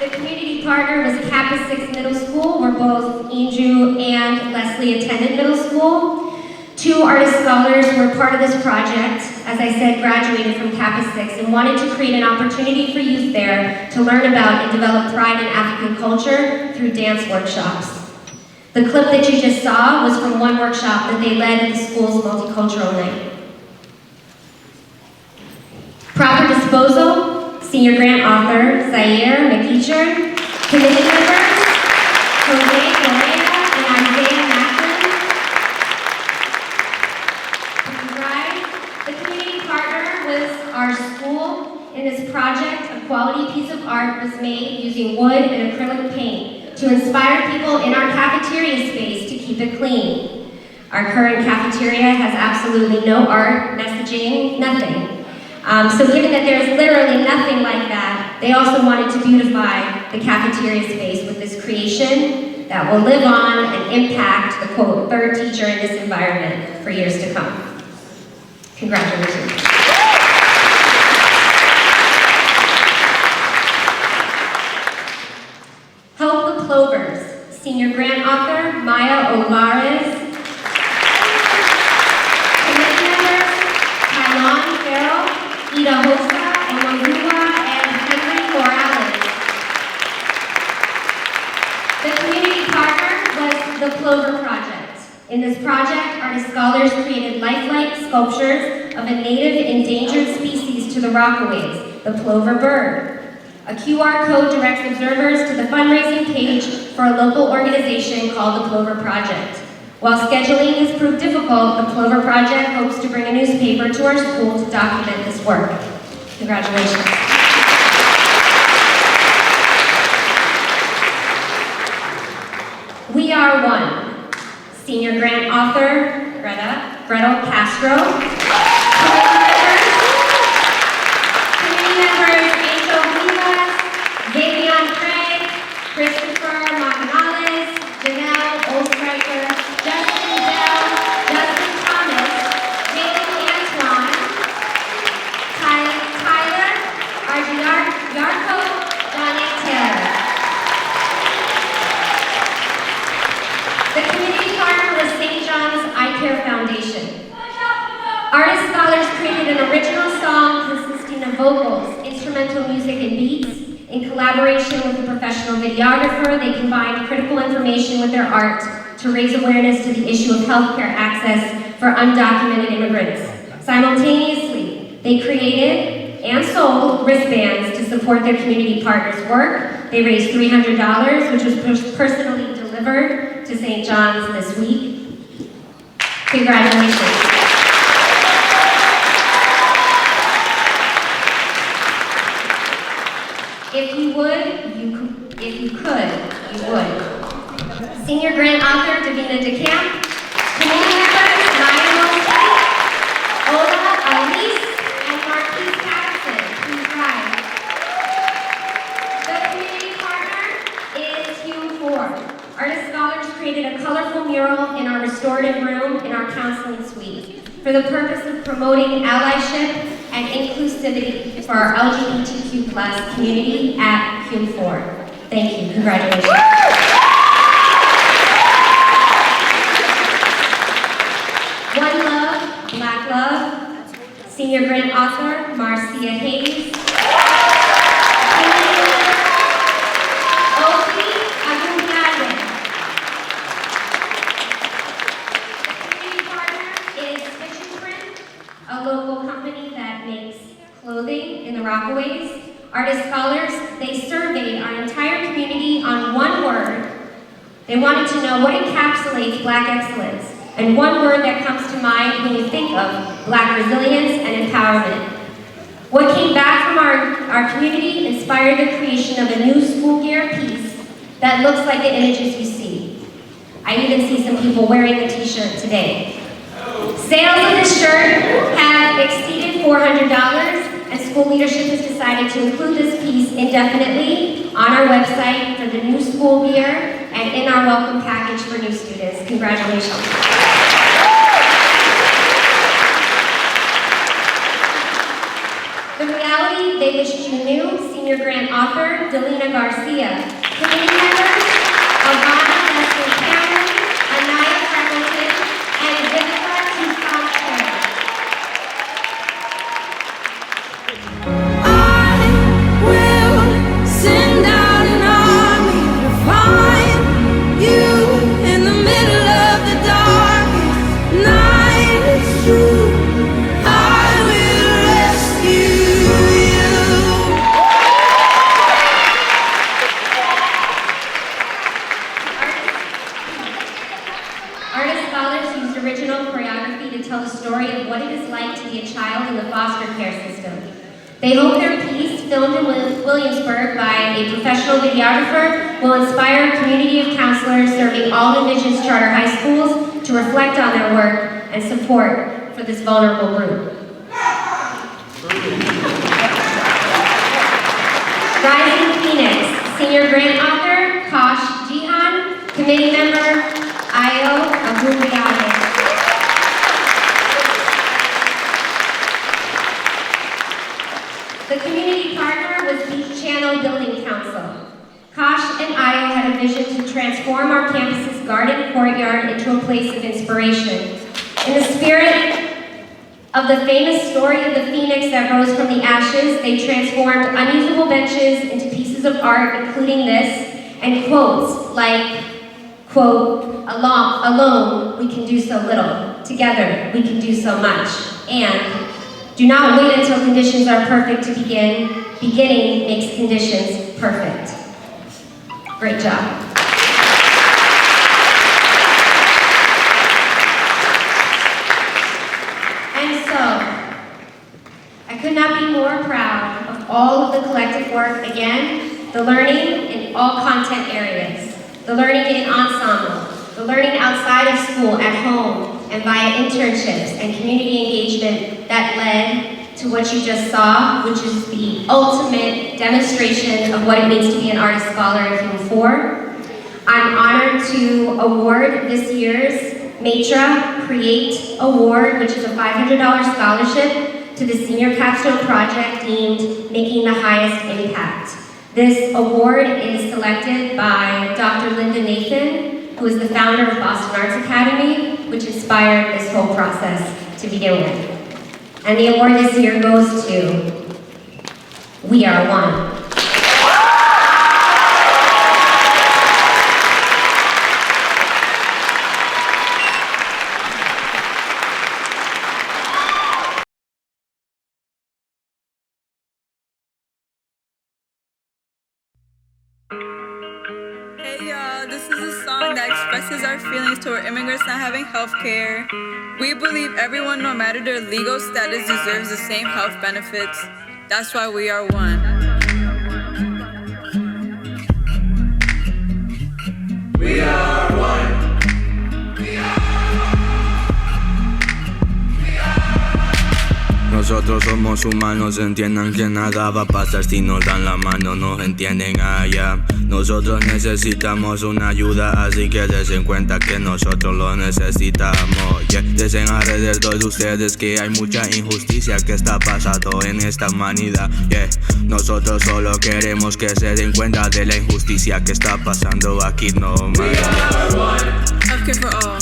The community partner was Kappa 6 Middle School, where both Inju and Leslie attended middle school. 2 artist scholars were part of this project, as I said, graduated from Kappa 6 and wanted to create an opportunity for youth there to learn about and develop pride in African culture through dance workshops. The clip that you just saw was from one workshop that they led at the school's multicultural night. Proper disposal, senior grant author Zaire McEachern, committee members Jose Correa and Isaiah Macklin. The community partner was our school. In this project, a quality piece of art was made using wood and acrylic paint to inspire people in our cafeteria space to keep it clean. Our current cafeteria has absolutely no art, messaging, nothing. So given that there's literally nothing like that, they also wanted to beautify the cafeteria space with this creation that will live on and impact the, quote, third teacher in this environment for years to come. Congratulations. Help the Plovers, senior grant author Maya Olivares. Committee members Tylon Farrell, Ida Hosa, Omolua, and Henry Morales. The community partner was the Plover Project. In this project, artist scholars created lifelike sculptures of a native endangered species to the Rockaways, the plover bird. A QR code directs observers to the fundraising page for a local organization called the Plover Project. While scheduling has proved difficult, the Plover Project hopes to bring a newspaper to our school to document this work. Congratulations. We Are One. Senior grant author, Gretel Castro. Committee members, Angel Vivas, Davion Craig, Christopher Macanales, Janelle Oldstriker, Justin Bell, Justin Thomas, Jalen Antoine, Tyler, Yarko, Donnie Taylor. The community partner was St. John's Eye Care Foundation. Artist scholars created an original song consisting of vocals, instrumental music, and beats. In collaboration with a professional videographer, they combined critical information with their art to raise awareness to the issue of healthcare access for undocumented immigrants. Simultaneously, they created and sold wristbands to support their community partners' work. They raised $300, which was personally delivered to St. John's this week. Congratulations. If you would. Senior grant author Davina DeCamp, committee members Maya Mosey, Ola Elise, and Marquise Patterson. Please rise. The community partner is HUMIV. Artist scholars created a colorful mural in our restorative room in our counseling suite for the purpose of promoting allyship and inclusivity for our LGBTQ+ community at HUMIV. Thank you. Congratulations. One Love, Black Love, senior grant author Marcia Hayes. Oki Agunyade. The community partner is Stitch and Print, a local company that makes clothing in the Rockaways. Artist scholars, they surveyed our entire community on one word. They wanted to know what encapsulates Black excellence, and one word that comes to mind when you think of Black resilience and empowerment. What came back from our community inspired the creation of a new school gear piece that looks like the images you see. I even see some people wearing the t-shirt today. Sales of this shirt have exceeded $400, and school leadership has decided to include this piece indefinitely on our website for the new school year and in our welcome package for new students. Congratulations. The Reality They Wished You Knew, senior grant author Delina Garcia. Committee members Alvana Nestor Cameron, Anaya Freckleton, and Vivica what it is like to be a child in the foster care system. They hope their piece, filmed in Williamsburg by a professional videographer, will inspire a community of counselors serving all Indigenous charter high schools to reflect on their work and support for this vulnerable group. Rising Phoenix, senior grant author, Kosh Jihan, committee member, Ayo Aburiade. The community partner was Beach Channel Building Council. Kosh and Ayo had a vision to transform our campus's garden courtyard into a place of inspiration. In the spirit of the famous story of the phoenix that rose from the ashes, they transformed unusable benches into pieces of art, including this, and quotes like, quote, alone we can do so little, together we can do so much, and do not wait until conditions are perfect to begin. Beginning makes conditions perfect. Great job. And so, I could not be more proud of all of the collective work. Again, the learning in all content areas, the learning in ensemble, the learning outside of school, at home, and via internships and community engagement that led to what you just saw, which is the ultimate demonstration of what it means to be an artist scholar at HUMIV. I'm honored to award this year's Matra Create Award, which is a $500 scholarship to the senior capstone project deemed Making the Highest Impact. This award is selected by Dr. Linda Nathan, who is the founder of Boston Arts Academy, which inspired this whole process to begin with. And the award this year goes to We Are One. Hey y'all, this is a song that expresses our feelings toward immigrants not having health care. We believe everyone, no matter their legal status, deserves the same health benefits. That's why we are one. We are one. Nosotros somos humanos, entiendan que nada va a pasar si nos dan la mano, nos entienden allá. Nosotros necesitamos una ayuda, así que desen cuenta que nosotros lo necesitamos. Yeah. Desen alrededor de ustedes que hay mucha injusticia que está pasando en esta humanidad. Yeah. Nosotros solo queremos que se den cuenta de la injusticia que está pasando aquí nomás. We are one. Healthcare for all.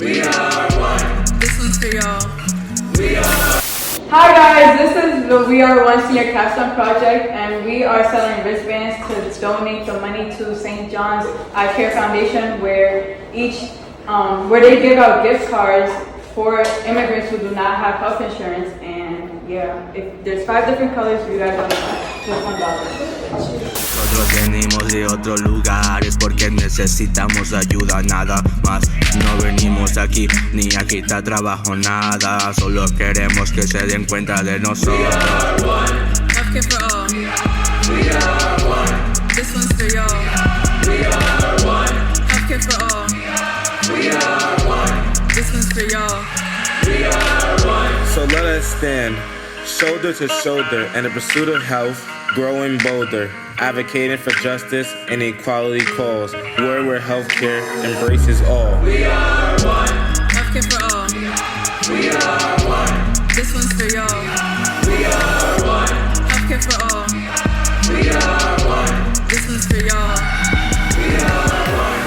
We are one. This one's for y'all. We are. Hi guys, this is the We Are One Senior Capstone Project, and we are selling wristbands to donate the money to St. John's Eye Care Foundation, where they give out gift cards for immigrants who do not have health insurance. And yeah, if there's 5 different colors, you guys want just $1. Nosotros venimos de otros lugares porque necesitamos ayuda, nada más. No venimos aquí ni a quitar trabajo, nada. Solo queremos que se den cuenta de nosotros. We are one. Healthcare for all. We are one. This one's for y'all. We are one. Healthcare for all. We are one. This one's for y'all. We are one. So let us stand, shoulder to shoulder, in the pursuit of health, growing bolder, advocating for justice and equality cause, where healthcare embraces all. We are one. Healthcare for all. We are one. This one's for y'all. We are one. Healthcare for all. We are one. This one's for y'all. We are one.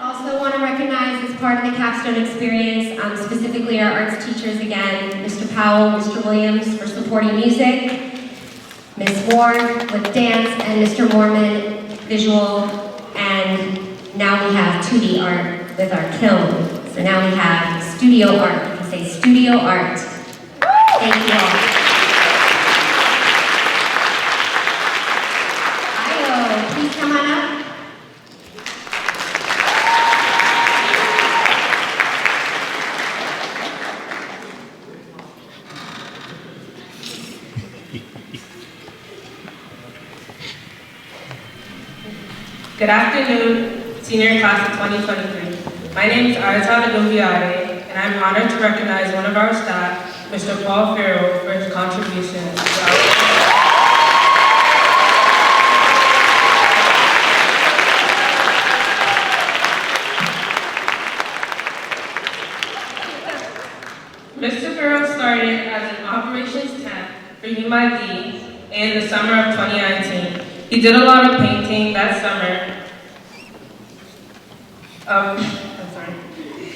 Also want to recognize as part of the capstone experience, specifically our arts teachers again, Mr. Powell, Mr. Williams for supporting music, Ms. Ward with dance, and Mr. Mormon visual, and now we have 2D art with our kiln. So now we have studio art. You can say studio art. Thank you all. Ayo, please come on up. Good afternoon, senior class of 2023. My name is Arizona Dumbiade, and I'm honored to recognize one of our staff, Mr. Paul Farrell, for his contributions to our Mr. Farrell started as an operations temp for HUMIV in the summer of 2019. He did a lot of painting that summer.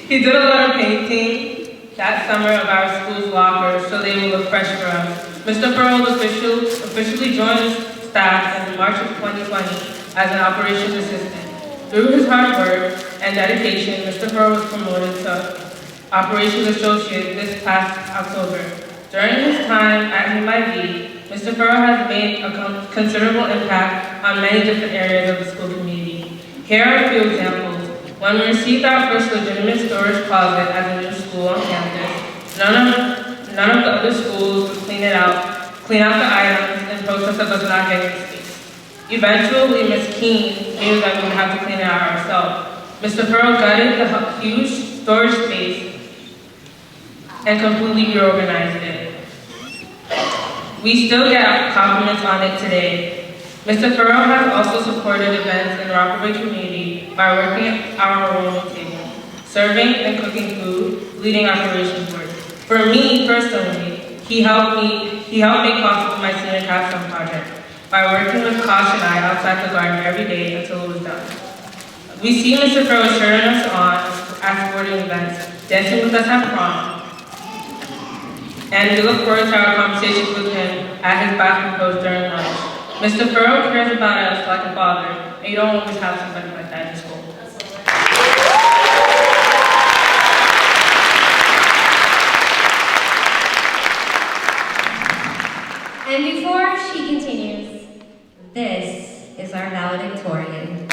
He did a lot of painting that summer of our school's lockers so they would look fresh for us. Mr. Farrell officially joined staff in March of 2020 as an operations assistant. Through his hard work and dedication, Mr. Farrell was promoted to Operations Associate this past October. During his time at HUMIV, Mr. Farrell has made a considerable impact on many different areas of the school community. Here are a few examples. When we received our first legitimate storage closet as a new school on campus, none of the other schools would clean out the items in protest of us not getting space. Eventually, Ms. Keene knew that we would have to clean it out ourselves. Mr. Farrell gutted the huge storage space and completely reorganized it. We still get compliments on it today. Mr. Farrell has also supported events in the Rockaway community by working at our enrollment table, serving and cooking food, leading operations work. For me personally, he helped make possible my senior capstone project by working with Kosh and I outside the garden every day until it was done. We see Mr. Farrell cheering us on at sporting events, dancing with us at prom, and we look forward to our conversations with him at his bathroom post during lunch. Mr. Farrell cares about us like a father, and you don't always have somebody like that in school. And before she continues, this is our valedictorian.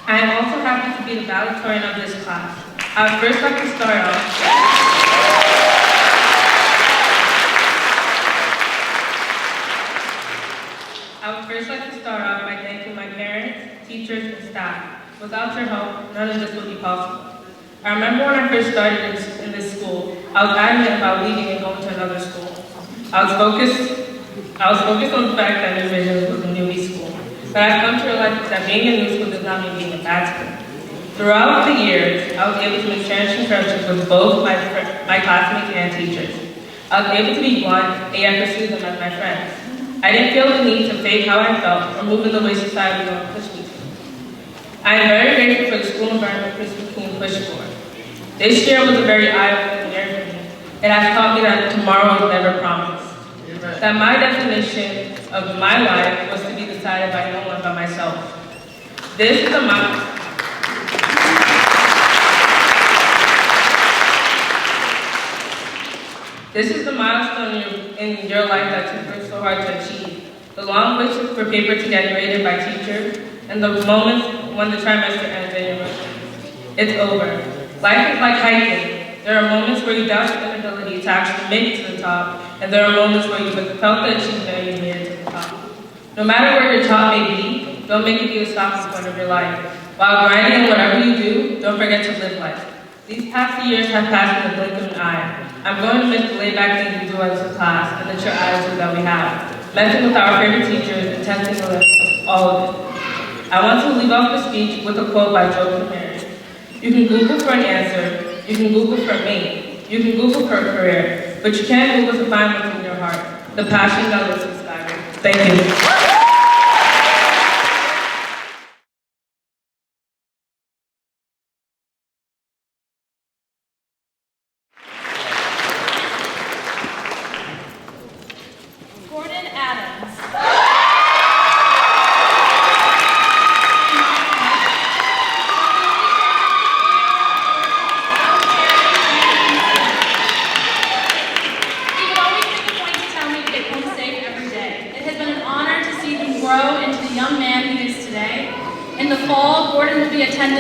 I am also happy to be the valedictorian of this class. I would first like to start off by thanking my parents, teachers, and staff. Without your help, none of this would be possible. I remember when I first started in this school, I was adamant about leaving and going to another school. I was focused on the fact that New Vision was a newbie school. But I've come to realize that being a new school does not mean being a bad school. Throughout the years, I was able to make cherishing friendships with both my classmates and teachers. I was able to be blunt, and yet pursue them as my friends. I didn't feel the need to fake how I felt or move in the way society was going to push me to. I am very grateful for the school environment Principal King pushed for. This year was a very eye-opening year for me. It has taught me that tomorrow is never promised. That my definition of my life was to be decided by no one but myself. This is a milestone. This is the milestone in your life that you worked so hard to achieve. The long wait for paper to get graded by teachers, and the moments when the trimester ends and you're it's over. Life is like hiking. There are moments where you doubt your inability to actually make it to the top, and there are moments where you felt the achievement you made it to the top. No matter where your top may be, don't make it be a stopping point of your life. While grinding in whatever you do, don't forget to live life. These past few years have passed in the blink of an eye. I'm going to miss the laid-back things we do as a class and the chill attitude that we have. Messing with our favorite teachers and testing the list, all of it. I want to leave off the speech with a quote by Joe Ramirez. You can Google for an answer, you can Google for a mate, you can Google for a career, but you can't Google to find what's in your heart, the passion that lives inside you. Thank you.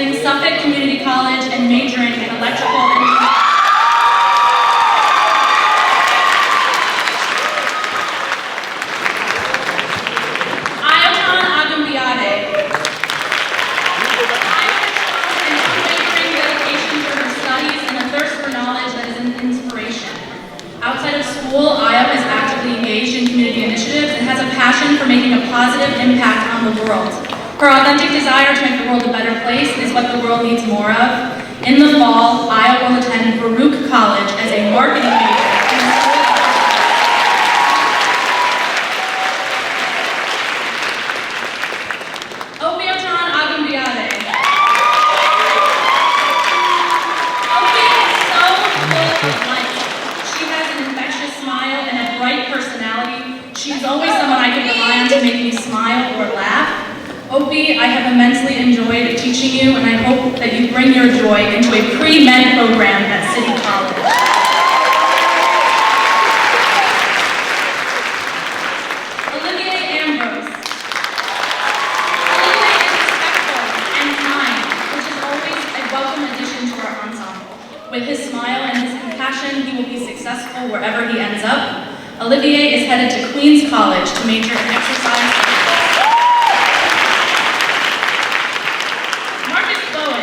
attending Suffolk Community College and majoring in electrical engineering. Outside of school, Aya is actively engaged in community initiatives and has a passion for making a positive impact on the world. Her authentic desire to make the world a better place is what the world needs more of. In the fall, Aya will attend Baruch College as a marketing major in the School of Obiotan Agumbiade. Obi is so full of life. She has an infectious smile and a bright personality. She's always someone I can rely on to make me smile or laugh. Opie, I have immensely enjoyed teaching you, and I hope that you bring your joy into a pre-med program at City College. Olivier Ambrose. Olivier is respectful and kind, which is always a welcome addition to our ensemble. With his smile and his compassion, he will be successful wherever he ends up. Olivier is headed to Queens College to major in exercise. Marcus Bowen.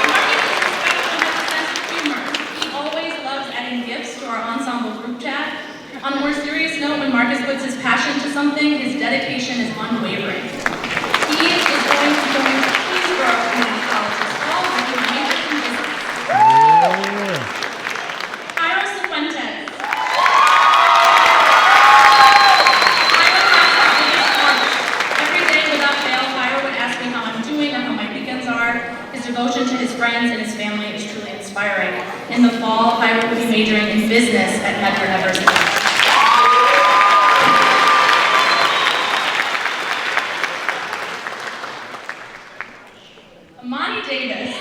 Marcus is respectful and has a sense of humor. He always loves adding gifts to our ensemble group chat. On a more serious note, when Marcus puts his passion to something, his dedication is unwavering. He is going to join Queensborough Community College this fall with his major in business. Cairo Cifuentes. Cairo has the biggest heart. Every day without fail, Cairo would ask me how I'm doing or how my weekends are. His devotion to his friends and his family is truly inspiring. In the fall, Cairo will be majoring in business at Medgar Evers. Amani Davis.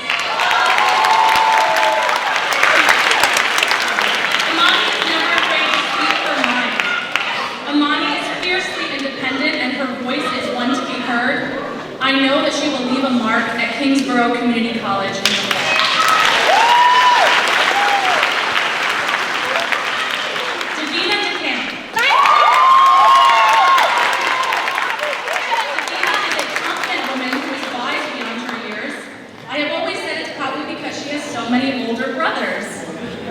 Amani is never afraid to speak her mind. Amani is fiercely independent and her voice is one to be heard. I know that she will leave a mark at Kingsborough Community College in the fall. Davina DeCamp. Davina is a confident woman who is wise beyond her years. I have always said it's probably because she has so many older brothers.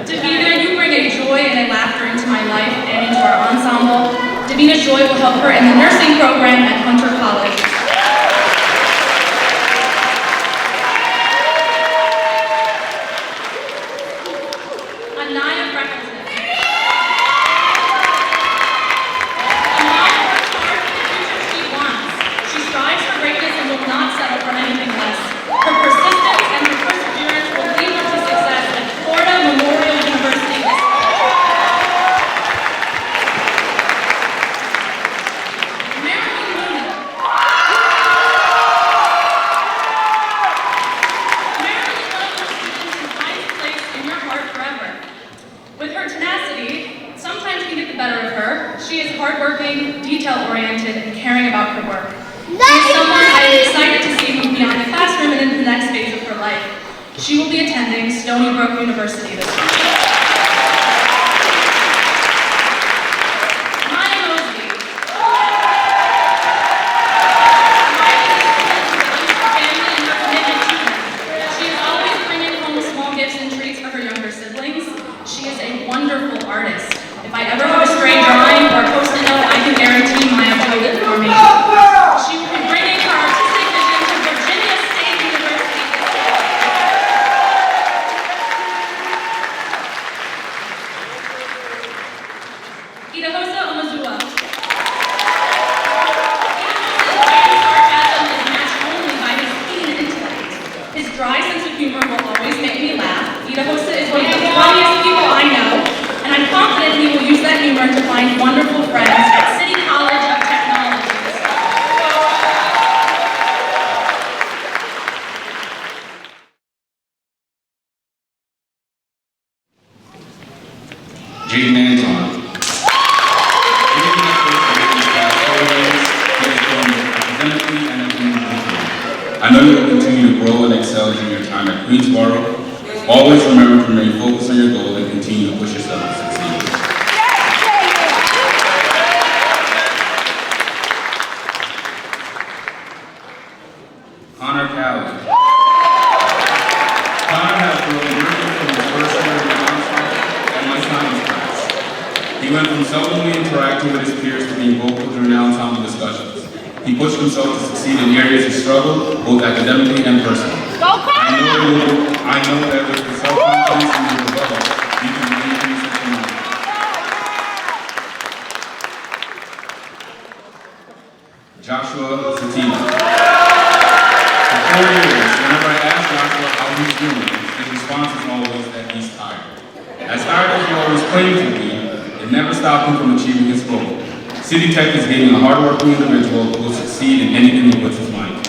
Davina, you bring a joy and a laughter into my life and into our ensemble. Davina's joy will help her in the nursing program at Hunter College. Anaya Freckleton. Anaya works hard for the future she wants. She strives for greatness and will not settle for anything less. Her persistence and her perseverance will lead her to success at Florida Memorial University this fall. Marilyn Mooney. Marilyn is one of those students who finds a place in your heart forever. With her tenacity, sometimes can get the better of her. She is hardworking, detail-oriented, and caring about her work. She is someone I am excited to see move beyond the classroom and into the next phase of her life. She will be attending Stony Brook University this year. Maya Mosby. Maya is a student who values her family and her commitment to them. She is always bringing home small gifts and treats for her younger siblings. She is a wonderful artist. If I ever have a stray drawing or post-it note, I can guarantee Maya will do it for me. She will be bringing her artistic vision to Virginia State University this fall. Idahosa Omazua. Idahosa's brand sarcasm is matched only by his keen intellect. His dry sense of humor will always make me laugh. Idahosa is one of the funniest people I know, and I'm confident he will use that humor to find wonderful friends at City College of Technology this fall. Jaden Anton. Jaden is first grade in the past 4 years. He has grown academically and has been time at Queensboro. Always remember to remain focused on your goal and continue to push yourself to succeed. Connor Calley. Connor has grown greatly from his first year in the ensemble and my science class. He went from seldomly interacting with his peers to being vocal during ensemble discussions. He pushed himself to succeed in areas he struggled, both academically and personally. I know that with the self-confidence you will develop, you can do anything that you want. Joshua Zatina. For 4 years, whenever I ask Joshua how he's doing, his response is always that he's tired. As tired as he always claimed to be, it never stopped him from achieving his goal. City Tech is gaining a hardworking individual who will succeed in anything he puts his mind to.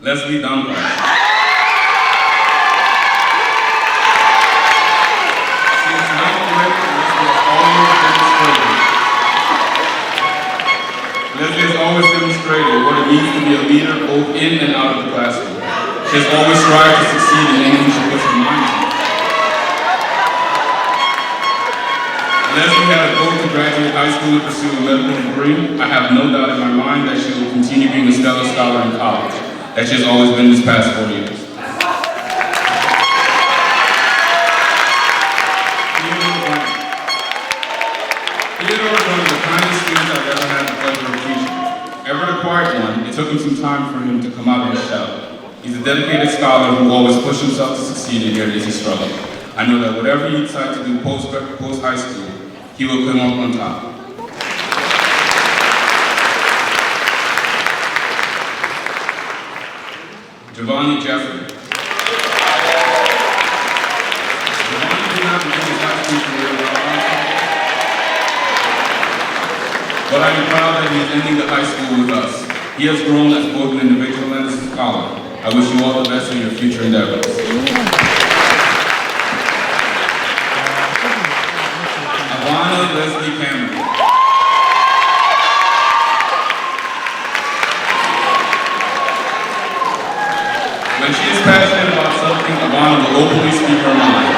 Leslie Dunbar. Since ninth grade, Leslie has always demonstrated what it means to be a leader both in and out of the classroom. She has always strived to succeed in anything she puts her mind to. Leslie had a goal to graduate high school and pursue a medical degree. I have no doubt in my mind that she will continue being a stellar scholar in college, that she has always been these past 4 years. Theodore is one of the kindest students I've ever had the pleasure of teaching. Ever acquired one, it took him some time for him to come out of his shell. He's a dedicated scholar who always pushed himself to succeed in areas he struggled. I know that whatever he decides to do post-high school, he will come up on top. Giovanni Jeffrey. Giovanni did not begin his high school career with our ensemble, but I am proud that he is ending the high school with us. He has grown as both an individual and as a scholar. I wish you all the best in your future endeavors. Ivana Leslie Cameron. When she is passionate about something, Ivana will openly speak her mind.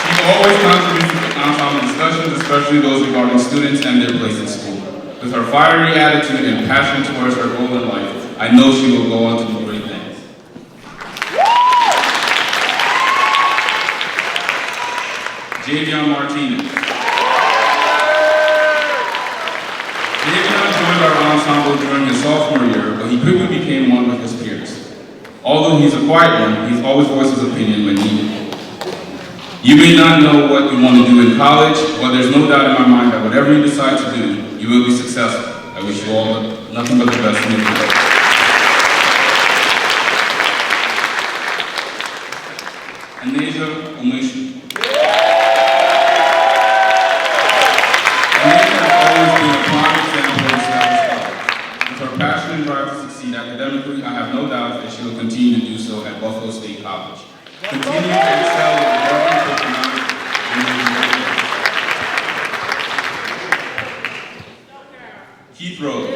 She always contributes to ensemble discussions, especially those regarding students and their place in school. With her fiery attitude and passion towards her goal in life, I know she will go on to do great things. Javion Martinez. Javion joined our ensemble during his sophomore year, but he quickly became one with his peers. Although he's a quiet one, he's always voiced his opinion when needed. You may not know what you want to do in college, but there's no doubt in my mind that whatever you decide to do, you will be successful. I wish you all nothing but the best in your future. Anasia Umeshi. Anasia has always been a prime example of a stellar scholar. With her passion and drive to succeed academically, I have no doubt that she will continue to do so at Buffalo State College. Continue to excel in whatever you put your mind to, and you will be great. Keith Rose.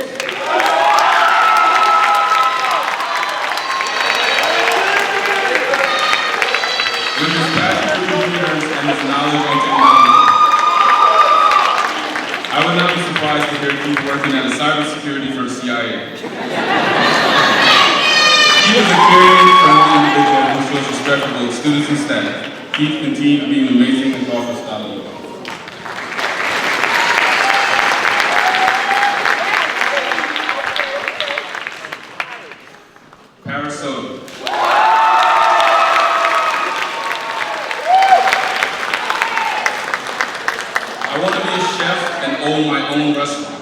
With his passion for computers and his knowledge on technology, I would not be surprised to hear Keith working at a cybersecurity for the CIA. Keith is a caring, friendly individual who shows respect for both students and staff. Keith continues to be an amazing and thoughtful scholar. Parasoda. I want to be a chef and own my own restaurant.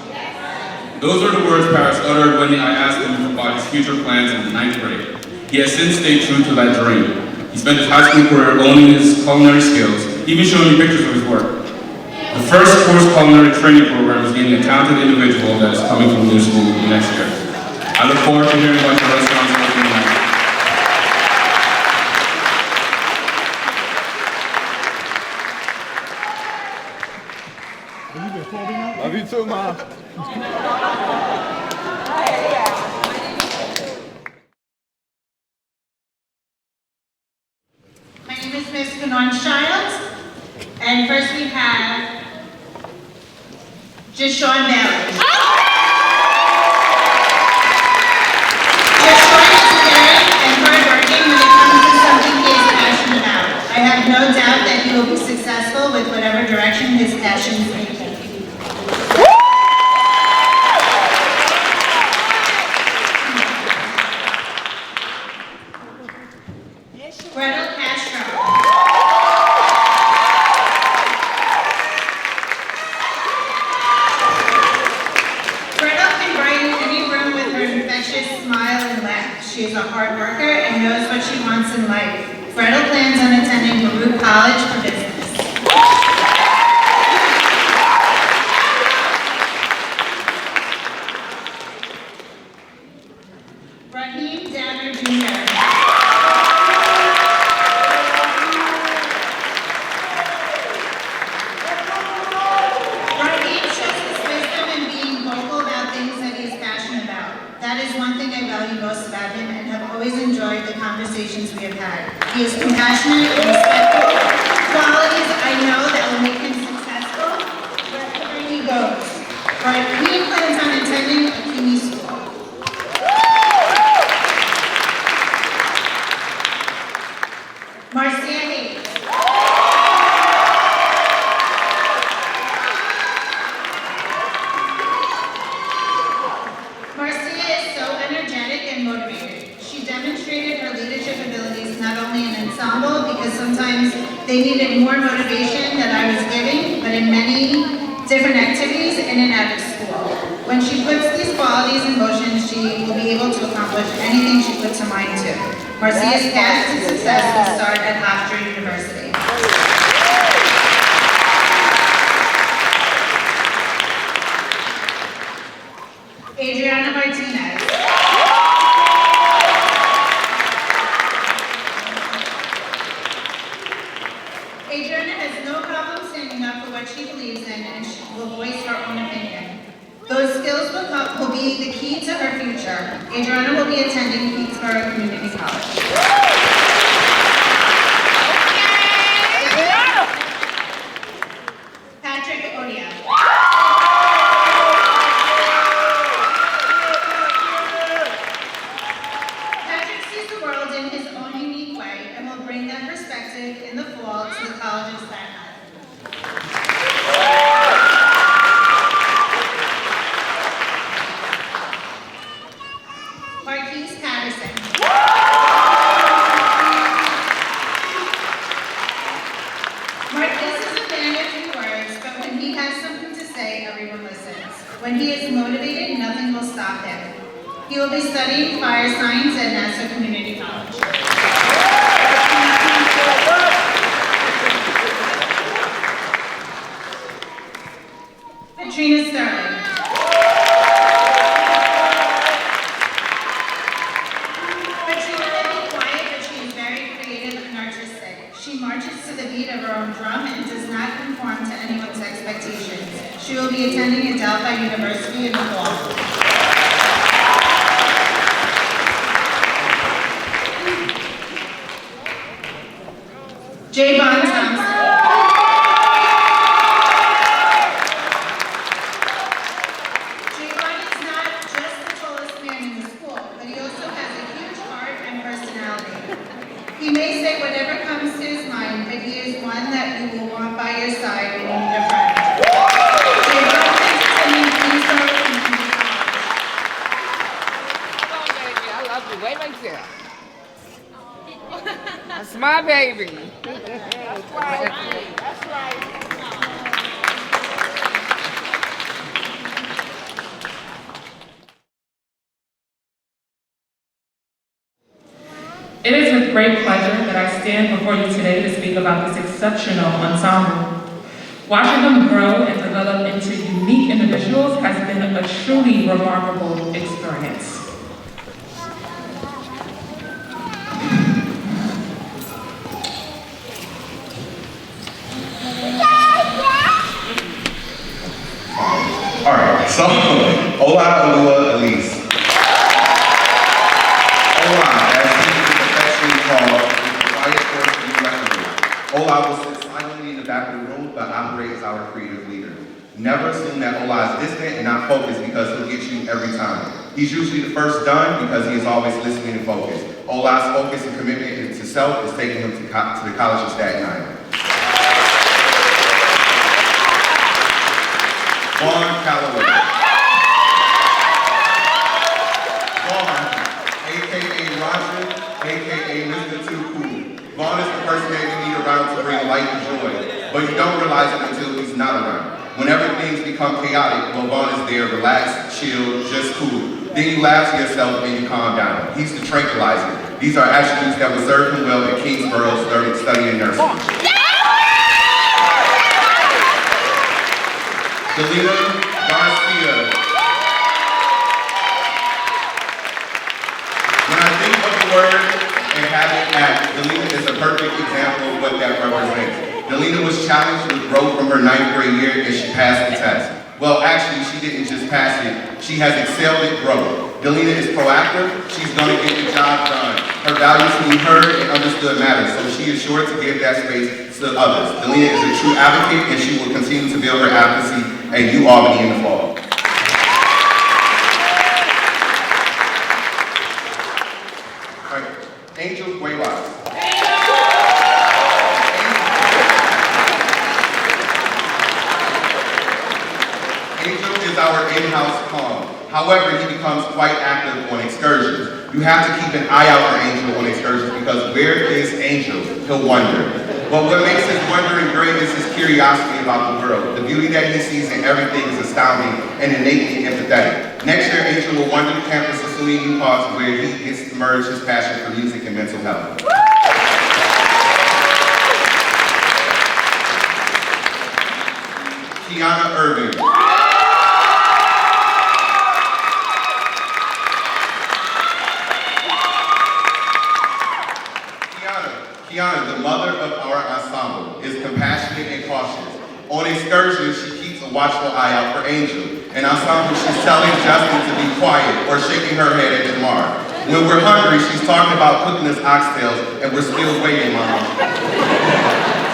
Those are the words Paris uttered when I asked him about his future plans in the 9th grade. He has since stayed true to that dream. He spent his high school career owning his culinary skills, even showing me pictures of his work. The first course culinary training program is getting a talented individual that is coming from new school next year. I look forward to hearing about your restaurants working next. Love you too, Mom. My name is Miss Kanon Childs, and first we have Jashawn Bailey. Jashawn is caring and hardworking when it comes to something he is passionate about. I have no doubt that he will be successful with whatever direction his passions may take. Gretel Castro. Gretel can brighten any room with her infectious smile and laugh. She is a hard worker and knows what she wants in life. Gretel plans on attending Baruch College for Business. Raheem Danner Jr. Raheem shows his wisdom in being vocal about things that he is passionate about. That is one thing I value most about him and have always enjoyed the conversations we have had. He is compassionate and respectful, qualities I know that will make him successful wherever he goes. Raheem plans on attending a CUNY school. Marcia Hayes. Marcia is so energetic and motivated. She demonstrated her leadership abilities not only in ensemble, because sometimes they needed more motivation than I was giving, but in many different activities in and out of school. When she puts these qualities in motion, she will be able to accomplish anything she puts her mind to. Marcia's path to success will start at Hofstra University. Adriana Martinez. Adriana has no problem standing up for what she believes in, and she will voice her own opinion. Those skills will be the key to her future. Adriana will be attending Pittsburgh Community College. Patrick Odia. Patrick sees the world in his own unique way and will bring that perspective in the fall to the College of Staten Island. Marquise Patterson. Marquise is a man of few words, but when he has something to say, everyone listens. When he is motivated, nothing will stop him. He will be studying fire science at Nassau Community College. Katrina Sterling. Katrina may be quiet, but she is very creative and artistic. She marches to the beat of her own drum and does not conform to anyone's expectations. She will be attending Adelphi University in the fall. Javon Thompson. Javon is not just the tallest man in the school, but he also has a huge heart and personality. He may say whatever comes to his mind, but he is one that you will want by your side when you need a friend. Javon is attending Pittsburgh Community College. I love you. Wait right there. That's my baby. That's right. That's right. It is with great pleasure that I stand before you today to speak about this exceptional ensemble. Watching them grow and develop into unique individuals has been a truly remarkable experience. So, Ola Olua Elise. Ola, as he is affectionately called, is the quiet force to be reckoned with. Ola will sit silently in the back of the room, but operates as our creative leader. Never assume that Ola is distant and not focused because he'll get you every time. He's usually the first done because he is always listening and focused. Ola's focus and commitment to self is taking him to the College of Staten Island. Vaughn Calloway. Vaughn, a.k.a. Roger, a.k.a. Mr. Too Cool. Vaughn is the person that you need around to bring light and joy, but you don't realize it until he's not around. Whenever things become chaotic, well, Vaughn is there, relaxed, chill, just cool. Then you laugh to yourself and you calm down. He's the tranquilizer. These are attributes that would serve him well at Kingsborough studying nursing. Delina Garcia. When I think of the word and have it act, Delina is a perfect example of what that represents. Delina was challenged with growth from her 9th grade year and she passed the test. Well, actually, she didn't just pass it, she has excelled at growth. Delina is proactive, she's gonna get the job done. Her values to be heard and understood matters, so she is sure to give that space to others. Delina is a true advocate and she will continue to build her advocacy at UAlbany in the fall. All right, Angel Guaywas. Angel is our in-house calm. However, he becomes quite active on excursions. You have to keep an eye out for Angel on excursions because where is Angel? He'll wander. But what makes his wondering great is his curiosity about the world. The beauty that he sees in everything is astounding and innately empathetic. Next year, Angel will wander the campus of SUNY New Paltz where he gets to merge his passion for music and mental health. Kiana Irving. Kiana, the mother of our ensemble, is compassionate and cautious. On excursions, she keeps a watchful eye out for Angel. In ensemble, she's telling Justin to be quiet or shaking her head at Jamar. When we're hungry, she's talking about cooking us oxtails and we're still waiting, Mom.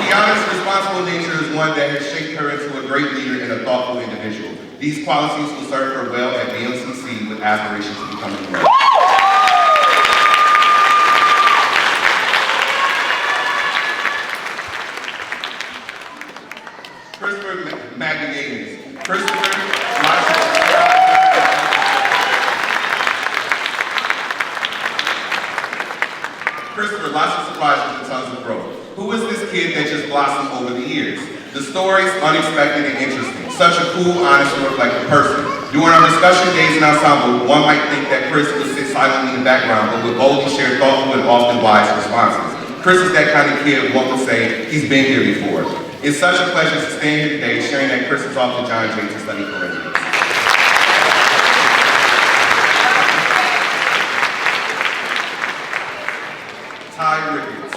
Kiana's responsible nature is one that has shaped her into a great leader and a thoughtful individual. These qualities will serve her well at BMCC with aspirations to become a leader. Christopher, lots of surprises and tons of growth. Who is this kid that just blossomed over the years? The story's unexpected and interesting. Such a cool, honest, and reflective person. During our discussion days in ensemble, one might think that Chris would sit silently in the background, but would boldly share thoughtful and often wise responses. Chris is that kind of kid one would say, he's been here before. It's such a pleasure to stand here today sharing that Chris is off to John Jay to study forensics. Ty Ricketts.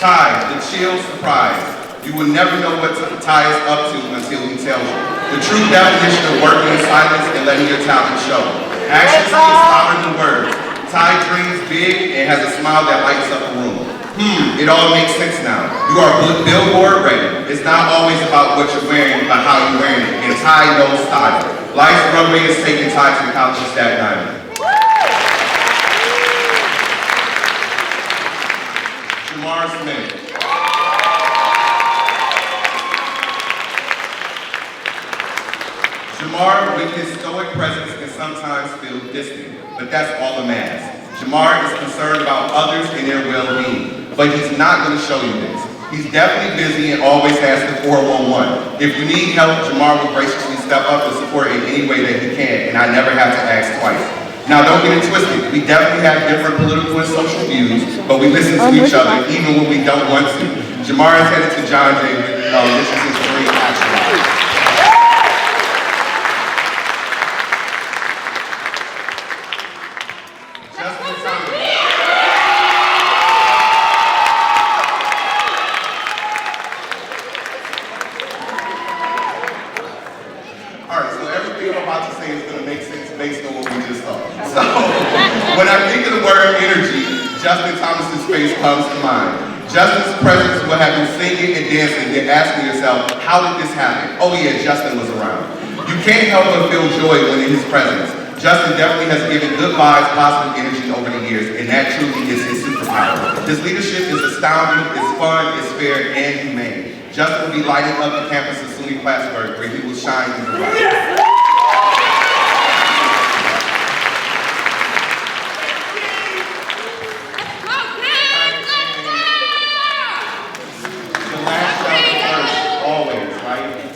Ty, the chill surprise. You will never know what Ty is up to until he tells you. The true definition of working in silence and letting your talent show. Actions speak louder than words. Ty dreams big and has a smile that lights up a room. It all makes sense now. You are billboard ready. It's not always about what you're wearing, but how you're wearing it. And Ty knows style. Life's runway is taking Ty to the College of Staten Island. Jamar Smith. Jamar, with his stoic presence, can sometimes feel distant, but that's all a mask. Jamar is concerned about others and their well-being, but he's not going to show you this. He's definitely busy and always has the 411. If you need help, Jamar will graciously step up to support in any way that he can, and I never have to ask twice. Now, don't get it twisted. We definitely have different political and social views, but we listen to each other even when we don't want to. Jamar is headed to John Jay with this is his dream action. So, when I think of the word energy, Justin Thomas's face comes to mind. Justin's presence will have you singing and dancing, then asking yourself, how did this happen? Oh yeah, Justin was around. You can't help but feel joy when in his presence. Justin definitely has given good vibes, positive energy over the years, and that truly is his superpower. His leadership is astounding, it's fun, it's fair, and humane. Justin will be lighting up the campus of SUNY Plattsburgh, where he will shine in the light.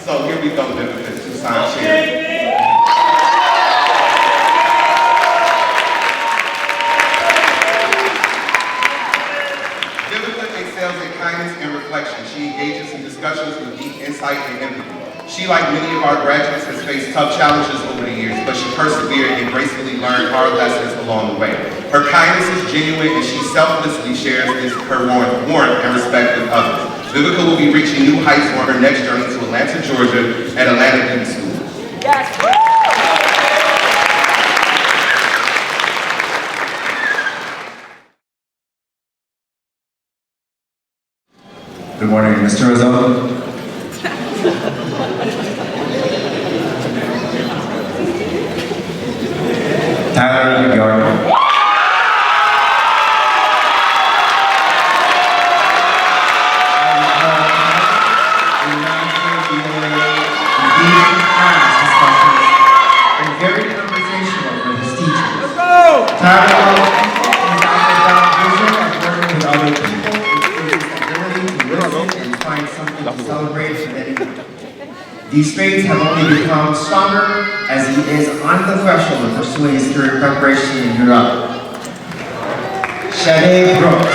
So here we go, benefits to sign charity. Vivica excels in kindness and reflection. She engages in discussions with deep insight and empathy. She, like many of our graduates, has faced tough challenges over the years, but she persevered and gracefully learned hard lessons along the way. Her kindness is genuine and she selflessly shares her warmth and respect with others. Vivica will be reaching new heights on her next journey to Atlanta, Georgia at Atlanta Beauty School. Yes. Good morning, Mr. Rizzo. Tyler York. Very conversational with his teachers. Let's go! Tyler is out vision of working with other people, includes his ability to listen and find something to celebrate for anyone. These traits have only become stronger as he is on the threshold of pursuing his career preparation in Europe. Shade Brooks.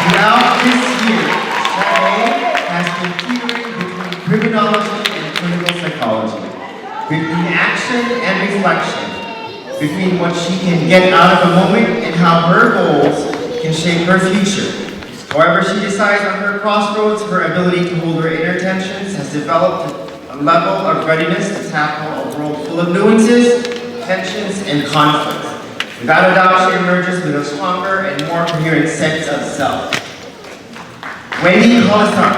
Throughout this year, Shade has been teetering between criminology and clinical psychology, between action and reflection, between what she can get out of a moment and how her goals can shape her future. However she decides on her crossroads, her ability to hold her inner tensions has developed a level of readiness to tackle a world full of nuances, tensions, and conflicts. Without a doubt, she emerges with a stronger and more coherent sense of self. Wendy Hollistar.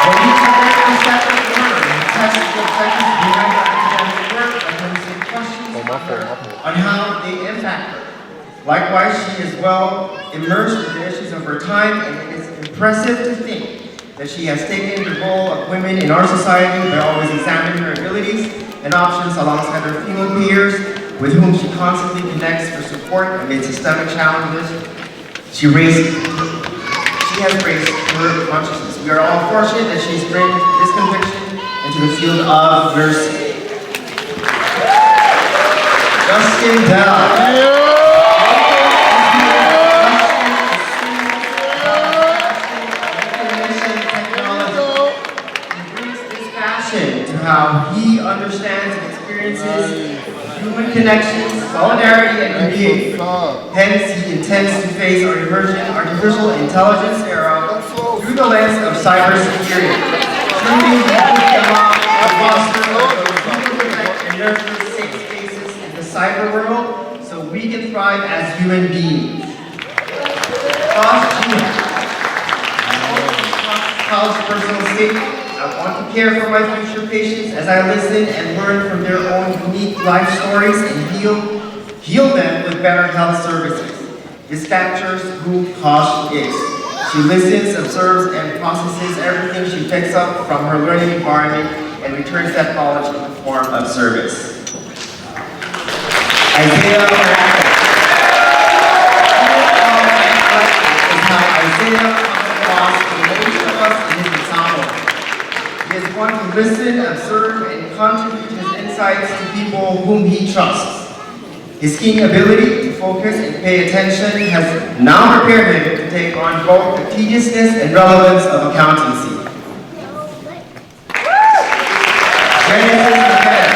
Wendy covers the separate learner and tests the effects behind her academic work and answers questions on how they impact her. Likewise, she is well immersed in the issues of her time, and it is impressive to think that she has taken the role of women in our society by always examining her abilities and options alongside her female peers, with whom she constantly connects for support amid systemic challenges. She has raised her consciousness. We are all fortunate that she's bring this conviction into the field of nursing. Justin Bell. How he understands and experiences human connections, solidarity, and community. Hence, he intends to face our emerging artificial intelligence era through the lens of cybersecurity. Truly, we foster and nurture safe spaces in the cyber world so we can thrive as human beings. College personal statement. I want to care for my future patients as I listen and learn from their own unique life stories and heal them with better health services. This captures who Kosh is. She listens, observes, and processes everything she picks up from her learning environment and returns that knowledge in the form of service. Isaiah is how Isaiah comes across to each of us in his ensemble. He is one to listen, observe, and contribute his insights to people whom he trusts. His keen ability to focus and pay attention has now prepared him to take on both the tediousness and relevance of accountancy. Genesis McKenna.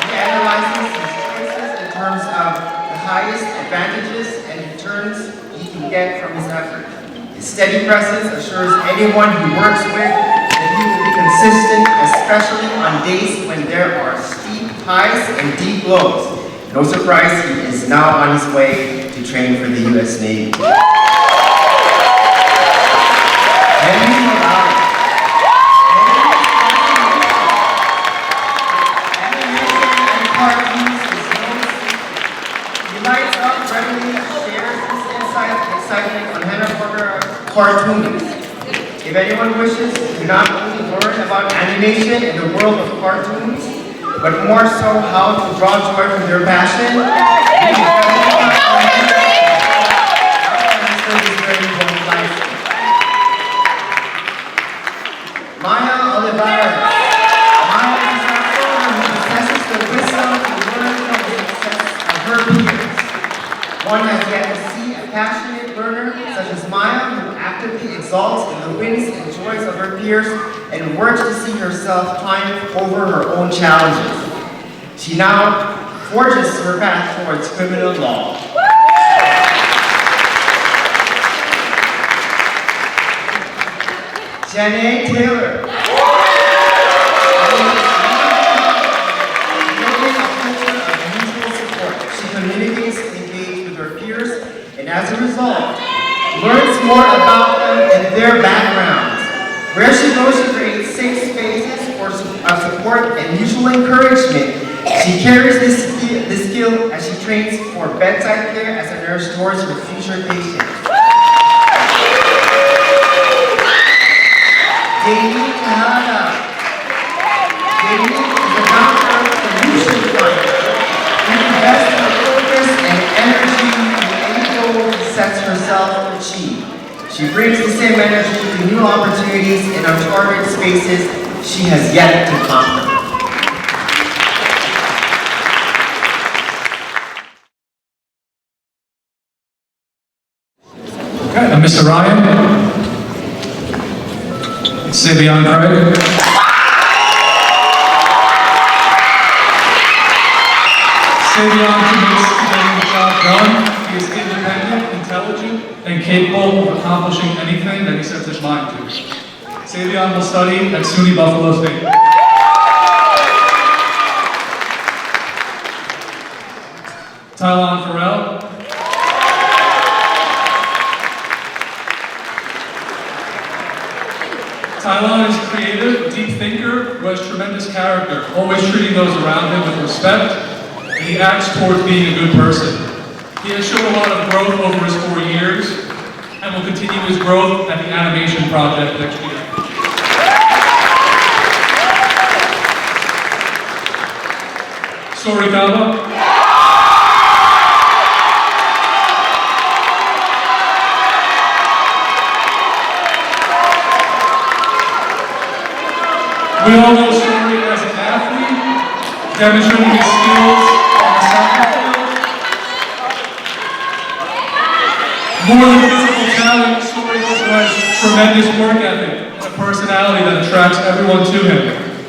He analyzes his choices in terms of the highest advantages and returns he can get from his effort. His steady presence assures anyone he works with that he will be consistent, especially on days when there are steep highs and deep lows. No surprise, he is now on his way to train for the U.S. Navy. Cartoons. If anyone wishes to not only learn about animation in the world of cartoons, but more so how to draw joy from their passion, Maya Olivares. Maya is not someone who possesses the wisdom to learn from the success of her peers. One has yet to see a passionate learner such as Maya, who actively exalts in the wins and joys of her peers and works to see herself triumph over her own challenges. She now forges her path towards criminal law. Janae Taylor. She communicates and engages with her peers, and as a result, learns more about them and their backgrounds. Where she goes, she creates safe spaces of support and mutual encouragement. She carries this skill as she trains for bedside care as a nurse towards her future patients. Jamie Kahana. Jamie is a doctor solution finder who invests her focus and energy sets herself to achieve. She brings the same energy to new opportunities in uncharted spaces she has yet to conquer. Okay, Mr. Ryan. Savion Craig. Savion commits to getting the job done. He is independent, intelligent, and capable of accomplishing anything that he sets his mind to. Savion will study at SUNY Buffalo State. Tylon Farrell. Tylon is a creative, deep thinker who has tremendous character, always treating those around him with respect, and he acts towards being a good person. He has shown a lot of growth over his 4 years, and will continue his growth at the animation project next year. Sorikawa. We all know Story as an athlete, demonstrating his skills on the soccer field. More than physical talent, Story also has tremendous work ethic and a personality that attracts everyone to him.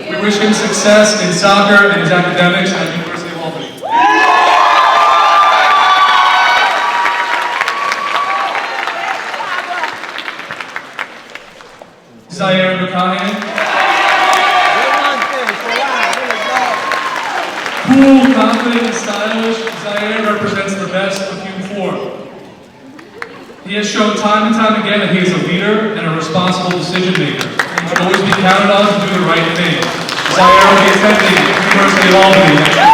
We wish him success in soccer and his academics at the University of Albany. Zaire Buchanan. Cool, confident, and stylish, Zaire represents the best of human form. He has shown time and time again that he is a leader and a responsible decision maker. He can always be counted on to do the right thing. Zaire will be attending the University of Albany next year.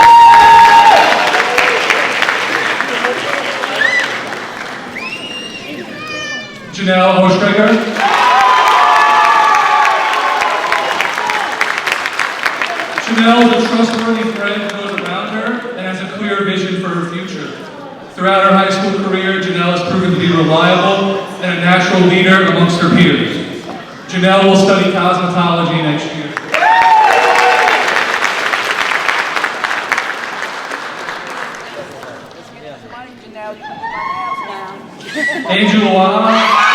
Janelle Oestreger. Janelle is a trustworthy friend who goes around her and has a clear vision for her future. Throughout her high school career, Janelle has proven to be reliable and a natural leader amongst her peers. Janelle will study cosmetology next year. Angel Waha.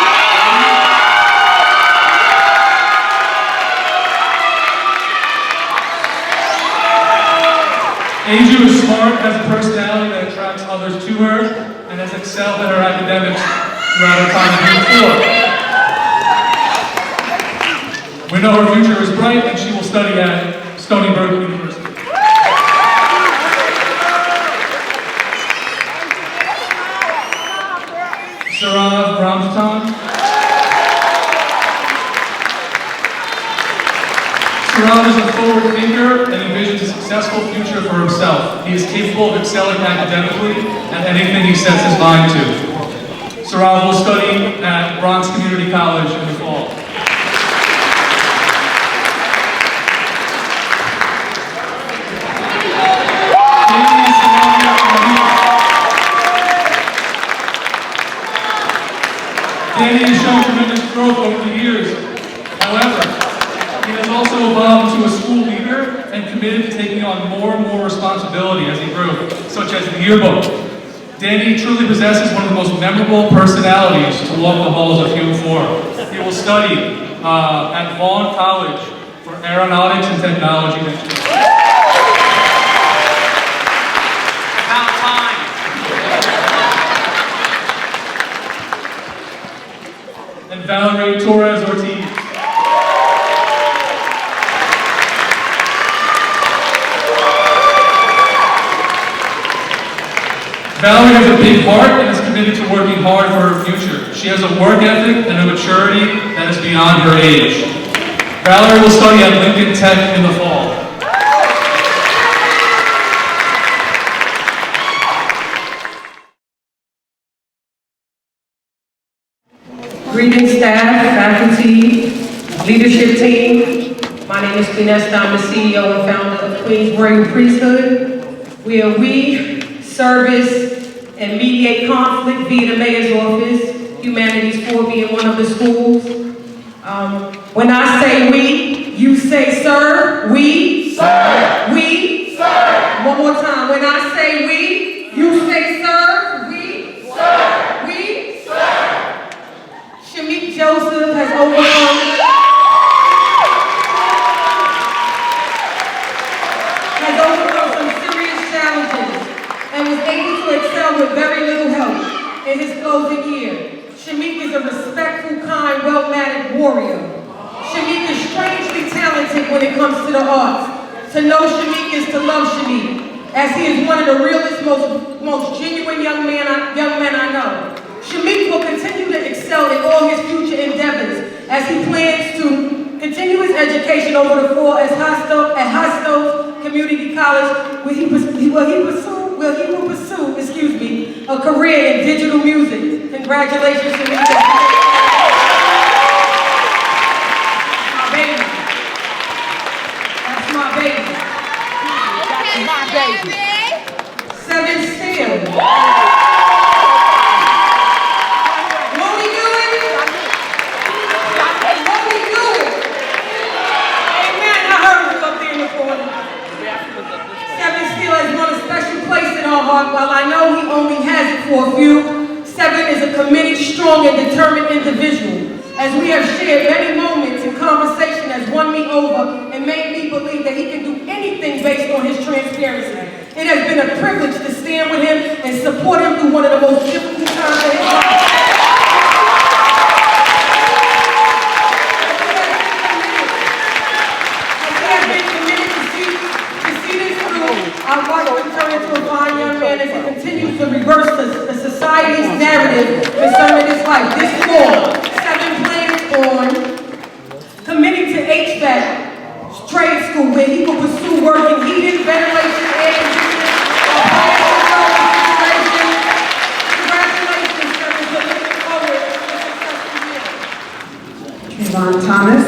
Angel is smart, has a personality that attracts others to her, and has excelled at her academics throughout her time in Grade 4. We know her future is bright and she will study at Stony Brook University. Sarah Ramston. Sarah is a forward thinker and envisions a successful future for himself. He is capable of excelling academically at anything he sets his mind to. Sarah will study at Bronx Community College in the fall. Danny has shown tremendous growth over the years. However, he has also evolved into a school leader and committed to taking on more and more responsibility as he grew, such as the yearbook. Danny truly possesses one of the most memorable personalities to walk the halls of HUMIV. He will study at Vaughn College for aeronautics and technology next year. And Valerie Torres Ortiz. Valerie has a big heart and is committed to working hard for her future. She has a work ethic and a maturity that is beyond her age. Valerie will study at Lincoln Tech in the fall. Greetings, staff, faculty, leadership team. My name is Queen Esther. I'm the CEO and founder of Queensborough Priesthood, where we service and mediate conflict via the mayor's office, Humanities 4 being one of the schools. When I say we, you say sir, we, sir, we, sir. One more time. When I say we, you say sir, we, sir, we, sir. Shamik Joseph has overcome some serious challenges and was able to excel with very little help in his closing year. Shamik is a respectful, kind, well-mannered warrior. Shamik is strangely talented when it comes to the arts. To know Shamik is to love Shamik, as he is one of the realest, most genuine young men I know. Shamik will continue to excel in all his future endeavors as he plans to continue his education over the fall at Hostos Community College, where he will pursue, a career in digital music. Congratulations, Shamik. My baby. That's my baby. That's my baby. 7 still. While I know he only has it for a few, 7 is a committed, strong, and determined individual. As we have shared many moments in conversation has won me over and made me believe that he can do anything based on his transparency. It has been a privilege to stand with him and support him through one of the most difficult times of his life. Our work will turn into a fine young man as he continues to reverse the society's narrative concerning his life. This fall, 7 plans on committing to HVAC trade school, where he will pursue work in heating, ventilation, air conditioning, Congratulations, 7, for looking forward to a successful year. Yvonne Thomas.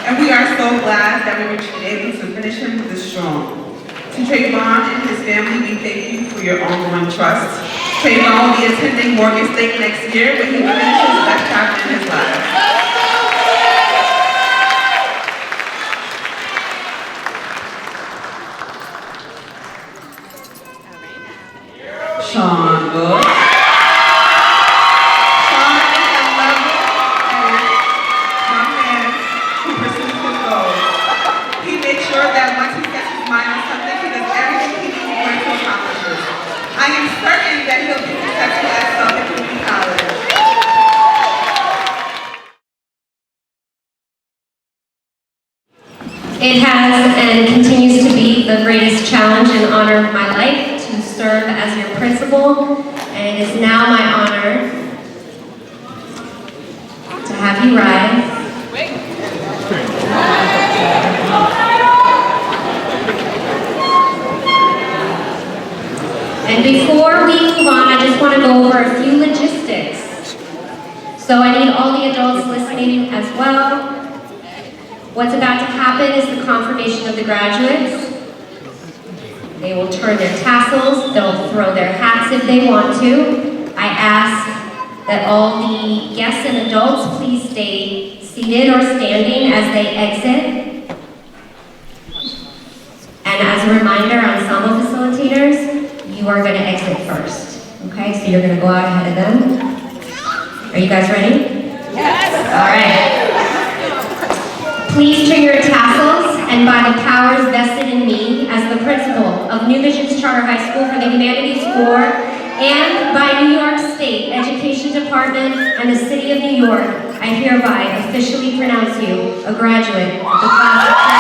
And we are so glad that we were able to finish him this strong. To Trayvon and his family, we thank you for your ongoing trust. Trayvon will be attending Morgan State next year when he finishes his best chapter in his life. Sean Book. I am certain certain that he'll be successful at Suffolk Community College. It has and continues to be the greatest challenge and honor of my life to serve as your principal, and it is now my honor to have you rise. And before we move on, I just want to go over a few logistics. So I need all the adults listening as well. What's about to happen is the confirmation of the graduates. They will turn their tassels, they'll throw their hats if they want to. I ask that all the guests and adults please stay seated or standing as they exit. And as a reminder, ensemble facilitators, you are going to exit first. Okay, so you're going to go out ahead of them. Are you guys ready? Yes! All right. Please turn your tassels, and by the powers vested in me as the principal of New Visions Charter High School for the Humanities Corps, and by New York State Education Department and the City of New York, I hereby officially pronounce you a graduate of the class of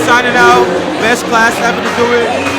signing out. Best class ever to do it.